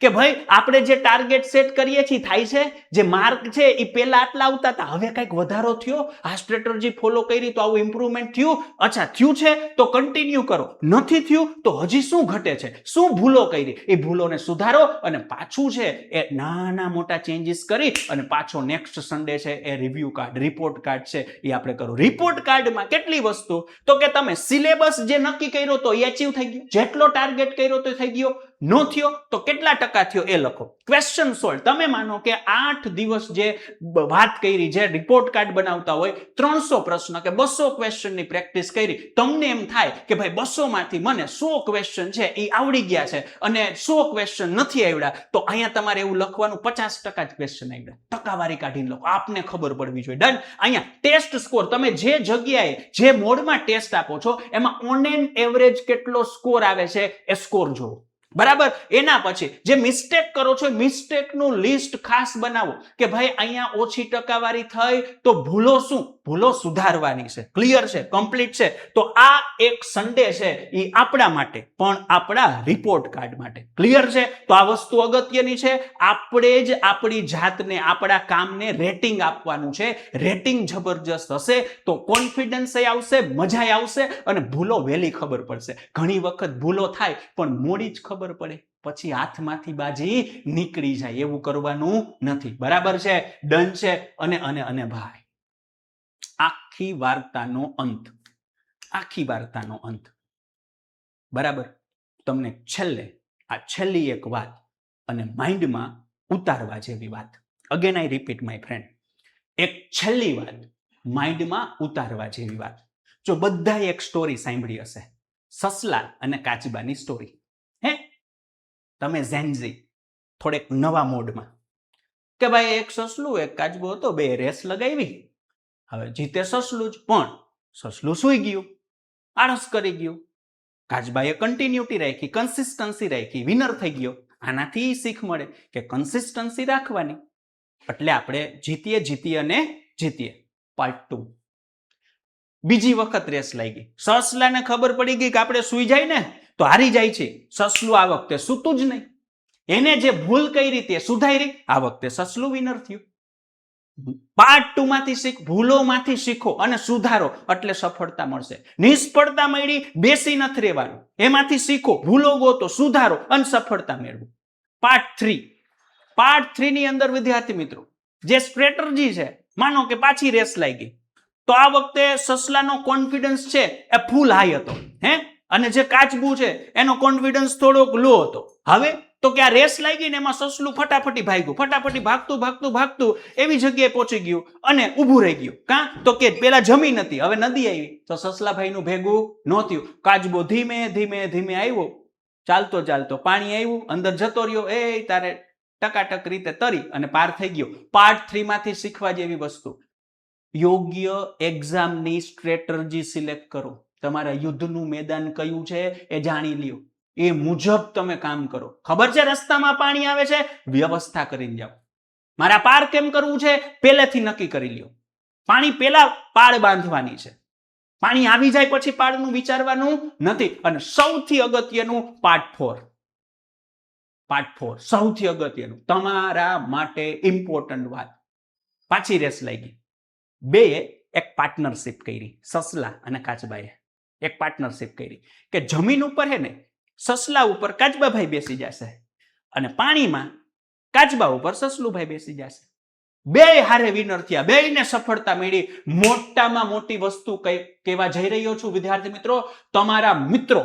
Speaker 1: કે ભાઈ આપણે જે ટાર્ગેટ સેટ કરીએ છીએ થાય છે, જે માર્ક છે એ પહેલા આટલા આવતા હતા, હવે કંઈક વધારો થયો, આ સ્ટ્રેટેજી ફોલો કરી તો આવું ઇમ્પ્રુવમેન્ટ થયું. અચ્છા, થયું છે તો કન્ટિન્યુ કરો, નથી થયું તો હજી શું ઘટે છે, શું ભૂલો કરી, એ ભૂલોને સુધારો અને પાછું છે એ નાના મોટા ચેન્જીસ કરી અને પાછો નેક્સ્ટ સન્ડે છે એ રિવ્યુ કાર્ડ, રિપોર્ટ કાર્ડ છે એ આપણે કરો. રિપોર્ટ કાર્ડમાં કેટલી વસ્તુ, તો કે તમે સિલેબસ જે નક્કી કર્યો તો એ અચીવ થઈ ગયો, જેટલો ટાર્ગેટ કર્યો તો થઈ ગયો, નો થયો તો કેટલા ટકા થયો એ લખો. Question solve. તમે માનો કે 8 દિવસ જે વાત કરી, જે રિપોર્ટ કાર્ડ બનાવતા હોય, 300 પ્રશ્ન કે 200 ક્વેશ્ચનની પ્રેક્ટિસ કરી, તમને એમ થાય કે ભાઈ 200 માંથી મને 100 ક્વેશ્ચન છે એ આવડી ગયા છે અને 100 ક્વેશ્ચન નથી આવડ્યા, તો અહીંયા તમારે એવું લખવાનું 50% જ ક્વેશ્ચન આવડ્યા. ટકાવારી કાઢીને લખો, આપને ખબર પડવી જોઈએ. ડન? અહીંયા ટેસ્ટ સ્કોર, તમે જે જગ્યાએ જે મોડમાં ટેસ્ટ આપો છો એમાં ઓન એન એવરેજ કેટલો સ્કોર આવે છે એ સ્કોર જોવો. બરાબર? એના પછી જે મિસ્ટેક કરો છો મિસ્ટેકનું લિસ્ટ ખાસ બનાવો કે ભાઈ અહીંયા ઓછી ટકાવારી થઈ તો ભૂલો શું, ભૂલો સુધારવાની છે. ક્લિયર છે? કમ્પ્લીટ છે? તો આ એક સન્ડે છે એ આપણા માટે પણ આપણા રિપોર્ટ કાર્ડ માટે. ક્લિયર છે? તો આ વસ્તુ અગત્યની છે. આપણે જ આપણી જાતને, આપણા કામને રેટિંગ આપવાનું છે. રેટિંગ જબરજસ્ત હશે તો કોન્ફિડન્સ આવશે, મજા આવશે અને ભૂલો વહેલી ખબર પડશે. ઘણી વખત ભૂલો થાય પણ મોડી જ ખબર પડે, પછી હાથમાંથી બાજી નીકળી જાય. એવું કરવાનું નથી. બરાબર છે? ડન છે? અને ભાઈ આખી વાર્તાનો અંત. બરાબર? તમને છેલ્લે આ છેલ્લી એક વાત અને માઇન્ડમાં ઉતારવા જેવી વાત. Again I repeat my friend, એક છેલ્લી વાત માઇન્ડમાં ઉતારવા જેવી વાત. જો બધાએ એક સ્ટોરી સાંભળી હશે, સસલા અને કાચબાની સ્ટોરી. તમે ઝેન્ઝી થોડેક નવા મોડમાં કે ભાઈ એક સસલું એક કાચબો હતો, બે રેસ લગાવી, હવે જીતે સસલું જ, પણ સસલું સૂઈ ગયું આળસ કરી ગયું. કાચબાએ કન્ટિન્યુટી રાખી, કન્સિસ્ટન્સી રાખી, વિનર થઈ ગયો. આનાથી શીખ મળે કે કન્સિસ્ટન્સી રાખવાની. એટલે આપણે જીતીએ અને જીતીએ. પાર્ટ 2. બીજી વખત રેસ લાગી. સસલાને ખબર પડી ગઈ કે આપણે સુઈ જાય ને તો હારી જાય છે. સસલું આ વખતે સૂતું જ નહીં. એને જે ભૂલ કઈ રીતે સુધારી, આ વખતે સસલું વિનર થયું. પાર્ટ 2 માંથી શીખ, ભૂલોમાંથી શીખો અને સુધારો એટલે સફળતા મળશે. નિષ્ફળતા મળી બેસી નથી રહેવાનું, એમાંથી શીખો, ભૂલો ગોતો, સુધારો અને સફળતા મેળવો. પાર્ટ 3. પાર્ટ 3 ની અંદર વિદ્યાર્થી મિત્રો જે સ્ટ્રેટર્જી છે, માનો કે પાછી રેસ લાગી તો આ વખતે સસલાનો કોન્ફિડન્સ છે એ ફૂલ હાઈ હતો, અને જે કાચબુ છે એનો કોન્ફિડન્સ થોડોક લો હતો. હવે તો કે આ રેસ લાગી ને એમાં સસલું ફટાફટી ભાગ્યું, ફટાફટી ભાગતું એવી જગ્યાએ પહોંચી ગયું અને ઊભું રહી ગયું. કાં તો કે પેલા જમીન હતી, હવે નદી આવી તો સસલાભાઈનું ભેગું ન થયું. કાચબો ધીમે ધીમે આવ્યો, ચાલતો પાણી આવ્યું, અંદર જતો રહ્યો, એ તારે ટકાટક રીતે તરી અને પાર થઈ ગયો. પાર્ટ 3 માંથી શીખવા જેવી વસ્તુ, યોગ્ય એક્ઝામની સ્ટ્રેટર્જી સિલેક્ટ કરો. તમારા યુદ્ધનું મેદાન કયું છે એ જાણી લ્યો, એ મુજબ તમે કામ કરો. ખબર છે રસ્તામાં પાણી આવે છે, વ્યવસ્થા કરીને જાઓ. મારા પાર કેમ કરવું છે પહેલેથી નક્કી કરી લ્યો. પાણી પહેલા પાળ બાંધવાની છે, પાણી આવી જાય પછી પાળનું વિચારવાનું નથી. અને સૌથી અગત્યનું પાર્ટ 4. પાર્ટ 4 સૌથી અગત્યનું, તમારા માટે ઇમ્પોર્ટન્ટ વાત. પાછી રેસ લાગી. બે એક પાર્ટનરશિપ કરી, સસલા અને કાચબાએ એક પાર્ટનરશિપ કરી કે જમીન ઉપર હે ને સસલા ઉપર કાચબાભાઈ બેસી જશે અને પાણીમાં કાચબા ઉપર સસલુભાઈ બેસી જશે. બે હારે વિનર થયા, બેયને સફળતા મળી. મોટામાં મોટી વસ્તુ કહેવા જઈ રહ્યો છું વિદ્યાર્થી મિત્રો, તમારા મિત્રો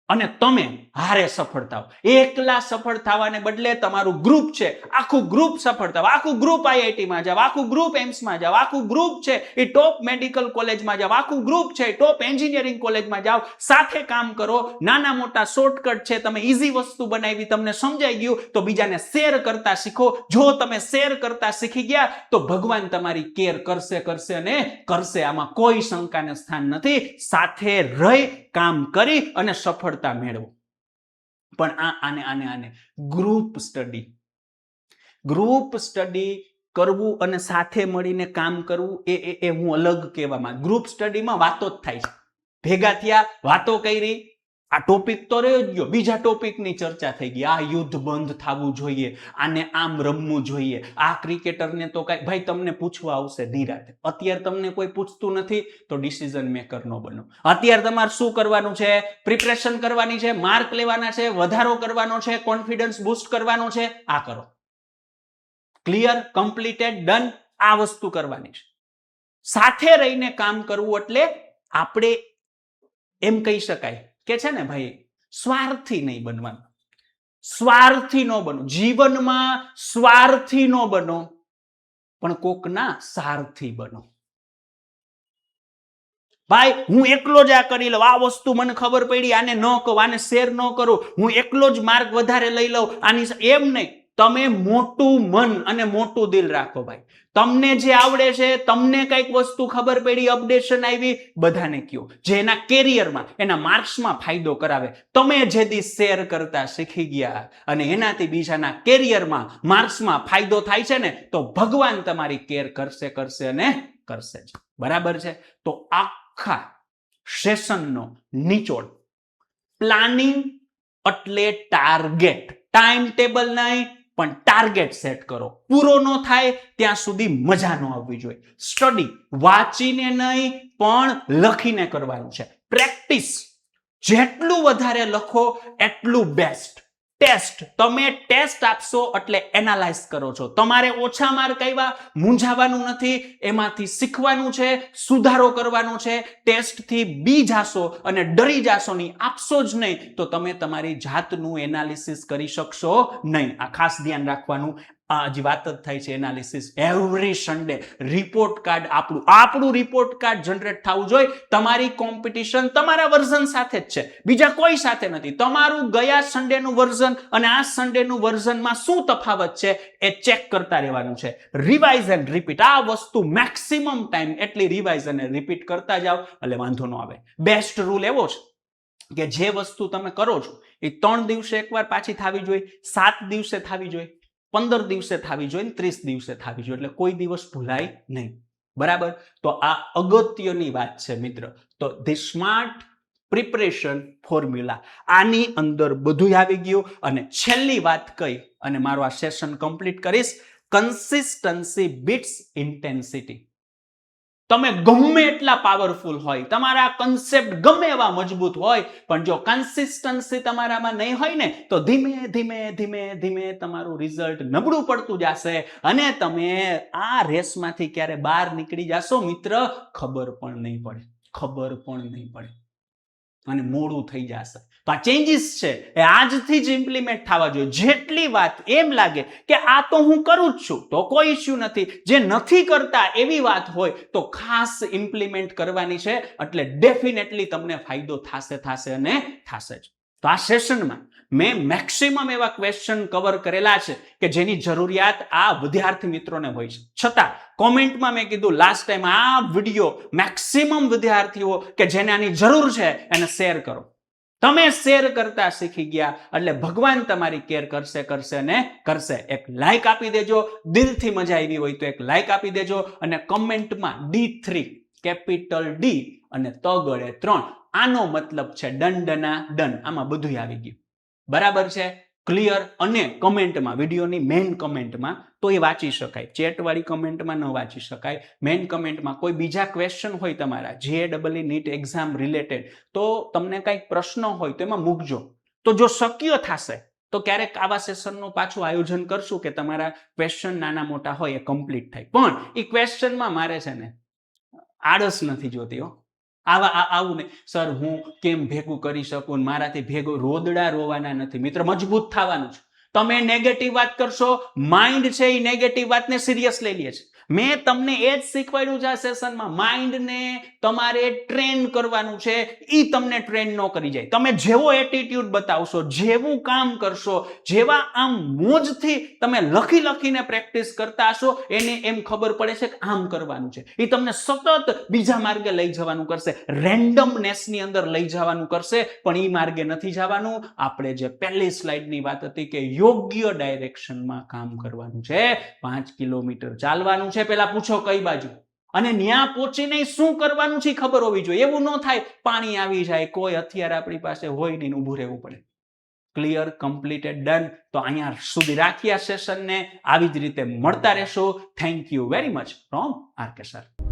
Speaker 1: અને તમે હારે સફળ થાવ. એકલા સફળ થવાને બદલે તમારું ગ્રુપ છે, આખું ગ્રુપ સફળ થાવ. આખું ગ્રુપ આઈઆઈટી માં જાવ, આખું ગ્રુપ એમ્સમાં જાવ, આખું ગ્રુપ છે એ ટોપ મેડિકલ કોલેજમાં જાવ, આખું ગ્રુપ છે ટોપ એન્જિનિયરિંગ કોલેજમાં જાવ. સાથે કામ કરો. નાના મોટા શોર્ટકટ છે, તમે ઈઝી વસ્તુ બનાવી, તમને સમજાઈ ગયું તો બીજાને શેર કરતા શીખો. જો તમે શેર કરતા શીખી ગયા તો ભગવાન તમારી કેર કરશે અને કરશે. આમાં કોઈ શંકાને સ્થાન નથી. સાથે રહી કામ કરી અને સફળતા મેળવો. પણ આને ગ્રુપ સ્ટડી કરવું અને સાથે મળીને કામ કરવું એ હું અલગ કહેવા માંગુ. ગ્રુપ સ્ટડીમાં વાતો જ થાય છે. ભેગા થયા, વાતો કરી, આ ટોપિક તો રહ્યો જ ગયો, બીજા ટોપિકની ચર્ચા થઈ ગઈ. આ યુદ્ધ બંધ થવું જોઈએ, આને આમ રમવું જોઈએ, આ ક્રિકેટરને તો કઈ ભાઈ તમને પૂછવા આવશે નિરાતે. અત્યારે તમને કોઈ પૂછતું નથી તો ડિસિઝન મેકર ન બનો. અત્યારે તમારે શું કરવાનું છે? પ્રિપરેશન કરવાની છે, માર્ક લેવાના છે, વધારો કરવાનો છે, કોન્ફિડન્સ બૂસ્ટ કરવાનો છે. આ કરો. Clear, completed, done. આ વસ્તુ કરવાની છે. સાથે રહીને કામ કરવું એટલે આપણે એમ કહી શકાય કે છે ને ભાઈ, સ્વાર્થી નહીં બનવાનું. સ્વાર્થી ન બનો જીવનમાં, સ્વાર્થી ન બનો, પણ કોકના સારથી બનો. ભાઈ હું એકલો જ આ કરી લઉં, આ વસ્તુ મને ખબર પડી, આને ન કહું, આને શેર ન કરું, હું એકલો જ માર્ક વધારે લઈ લઉં, આની એમ નહીં. તમે મોટું મન અને મોટું દિલ રાખો ભાઈ. તમને જે આવડે છે, તમને કઈક વસ્તુ ખબર પડી, અપડેશન આવી, બધાને કહો. જે એના કેરિયરમાં, એના માર્ક્સમાં ફાયદો કરાવે. તમે જેથી શેર કરતા શીખી ગયા અને એનાથી બીજાના કેરિયરમાં, માર્ક્સમાં ફાયદો થાય છે ને, તો ભગવાન તમારી કેર કરશે અને કરશે જ. બરાબર છે? તો આખા સેશનનો નિચોડ, પ્લાનિંગ એટલે ટાર્ગેટ. ટાઈમ ટેબલ નહીં પણ ટાર્ગેટ સેટ કરો. પૂરો ન થાય ત્યાં સુધી મજા ન આવવી જોઈએ. સ્ટડી વાંચીને નહીં પણ લખીને કરવાનું છે. પ્રેક્ટિસ જેટલું વધારે લખો એટલું બેસ્ટ. ટેસ્ટ, તમે ટેસ્ટ આપશો એટલે એનાલાઇઝ કરો છો. તમારે ઓછા માર્ક આવ્યા, મૂંઝાવાનું નથી, એમાંથી શીખવાનું છે, સુધારો કરવાનો છે. ટેસ્ટથી બી જાશો અને ડરી જાશો નહીં, આપશો જ નહીં, તો તમે તમારી જાતનું એનાલિસિસ કરી શકશો નહીં. આ ખાસ ધ્યાન રાખવાનું. હજી વાત જ થાય છે analysis. Every Sunday report card આપણું રિપોર્ટ કાર્ડ જનરેટ થવું જોઈએ. તમારી કોમ્પિટિશન તમારા વર્ઝન સાથે જ છે, બીજા કોઈ સાથે નથી. તમારું ગયા સન્ડેનું વર્ઝન અને આ સન્ડેનું વર્ઝનમાં શું તફાવત છે એ ચેક કરતા રહેવાનું છે. રિવાઇઝ એન્ડ રિપીટ, આ વસ્તુ મેક્સિમમ ટાઈમ એટલી રિવાઇઝ અને રિપીટ કરતા જાઓ એટલે વાંધો ન આવે. બેસ્ટ રૂલ એવો છે કે જે વસ્તુ તમે કરો છો એ 3 દિવસે એકવાર પાછી થવી જોઈએ, 7 દિવસે થવી જોઈએ, 15 દિવસે થવી જોઈએ, 30 દિવસે થવી જોઈએ, એટલે કોઈ દિવસ ભૂલાય નહીં. બરાબર? તો આ અગત્યની વાત છે મિત્ર. તો ધી સ્માર્ટ પ્રિપરેશન ફોર્મ્યુલા, આની અંદર બધું આવી ગયું. અને છેલ્લી વાત કઈ અને મારું આ સેશન કમ્પ્લીટ કરીશ. Consistency bits intensity. તમે ગમે એટલા પાવરફુલ હોય, તમારા કન્સેપ્ટ ગમે એવા મજબૂત હોય, પણ જો કન્સિસ્ટન્સી તમારામાં નહીં હોય ને તો ધીમે ધીમે ધીમે ધીમે તમારું રિઝલ્ટ નબળું પડતું જશે અને તમે આ રેસમાંથી ક્યારે બહાર નીકળી જશો મિત્ર ખબર પણ નહીં પડે અને મોડું થઈ જશે. તો આ ચેન્જીસ છે એ આજથી જ ઇમ્પ્લિમેન્ટ થવા જોઈએ. જેટલી વાત એમ લાગે કે આ તો હું કરું જ છું તો કોઈ ઇશ્યુ નથી, જે નથી કરતા એવી વાત હોય તો ખાસ ઇમ્પ્લિમેન્ટ કરવાની છે, એટલે ડેફિનેટલી તમને ફાયદો થશે અને થશે જ. તો આ સેશનમાં મેં મેક્સિમમ એવા ક્વેશ્ચન કવર કરેલા છે કે જેની જરૂરિયાત આ વિદ્યાર્થી મિત્રોને હોય છે. છતાં કોમેન્ટમાં મેં કીધું લાસ્ટ ટાઈમ આ વિડીયો મેક્સિમમ વિદ્યાર્થીઓ કે જેને આની જરૂર છે એને શેર કરો. તમે શેર કરતા શીખી ગયા એટલે ભગવાન તમારી કેર કરશે અને કરશે. એક લાઈક આપી દેજો, દિલથી મજા આવી હોય તો એક લાઈક આપી દેજો અને કમેન્ટમાં D3 કેપિટલ D અને તગડે 3, આનો મતલબ છે દંડના દંડ. આમાં બધું આવી ગયું. બરાબર છે? ક્લિયર? અને કમેન્ટમાં, વિડીયોની મેઇન કમેન્ટમાં તો એ વાંચી શકાય, ચેટ વાળી કમેન્ટમાં ન વાંચી શકાય. મેઇન કમેન્ટમાં કોઈ બીજા ક્વેશ્ચન હોય તમારા JEE નીટ એક્ઝામ રિલેટેડ, તો તમને કંઈક પ્રશ્ન હોય તો એમાં મૂકજો. તો જો શક્ય થશે તો ક્યારેક આવા સેશનનું પાછું આયોજન કરશું કે તમારા ક્વેશ્ચન નાના મોટા હોય એ કમ્પ્લીટ થાય. પણ એ ક્વેશ્ચનમાં મારે છે ને આળસ નથી જોતી હો. આવું નહીં સર હું કેમ ભેગું કરી શકું, મારાથી ભેગું, રોદડા રોવાના નથી મિત્ર, મજબૂત થવાનું છે. તમે નેગેટિવ વાત કરશો, માઇન્ડ છે એ નેગેટિવ વાતને સિરિયસ લઈ લે છે. મેં તમને એ જ શીખવાડ્યું છે આ સેશનમાં. માઇન્ડને તમારે ટ્રેન કરવાનું છે, એ તમને ટ્રેન ન કરી જાય. તમે જેવો એટીટ્યુડ બતાવશો, જેવું કામ કરશો, જેવા આમ મોજથી તમે લખીને પ્રેક્ટિસ કરતા હશો, એને એમ ખબર પડે છે કે આમ કરવાનું છે. એ તમને સતત બીજા માર્ગે લઈ જવાનું કરશે, રેન્ડમનેસની અંદર લઈ જવાનું કરશે, પણ એ માર્ગે નથી જવાનું. આપણે જે પહેલી સ્લાઇડની વાત હતી કે યોગ્ય ડાયરેક્શનમાં કામ કરવાનું છે. 5 કિલોમીટર ચાલવાનું છે. પેલા પૂછો કઈ બાજુ, અને ન્યા પહોંચીને શું કરવાનું છે ખબર હોવી જોઈએ. એવું ન થાય પાણી આવી જાય, કોઈ હથિયાર આપણી પાસે હોય નહીં, ઊભું રહેવું પડે. ક્લિયર? કમ્પ્લીટેડ? ડન? તો અહીંયા સુધી રાખીએ આ સેશનને. આવી જ રીતે મળતા રહેશો. Thank you very much from RK sir.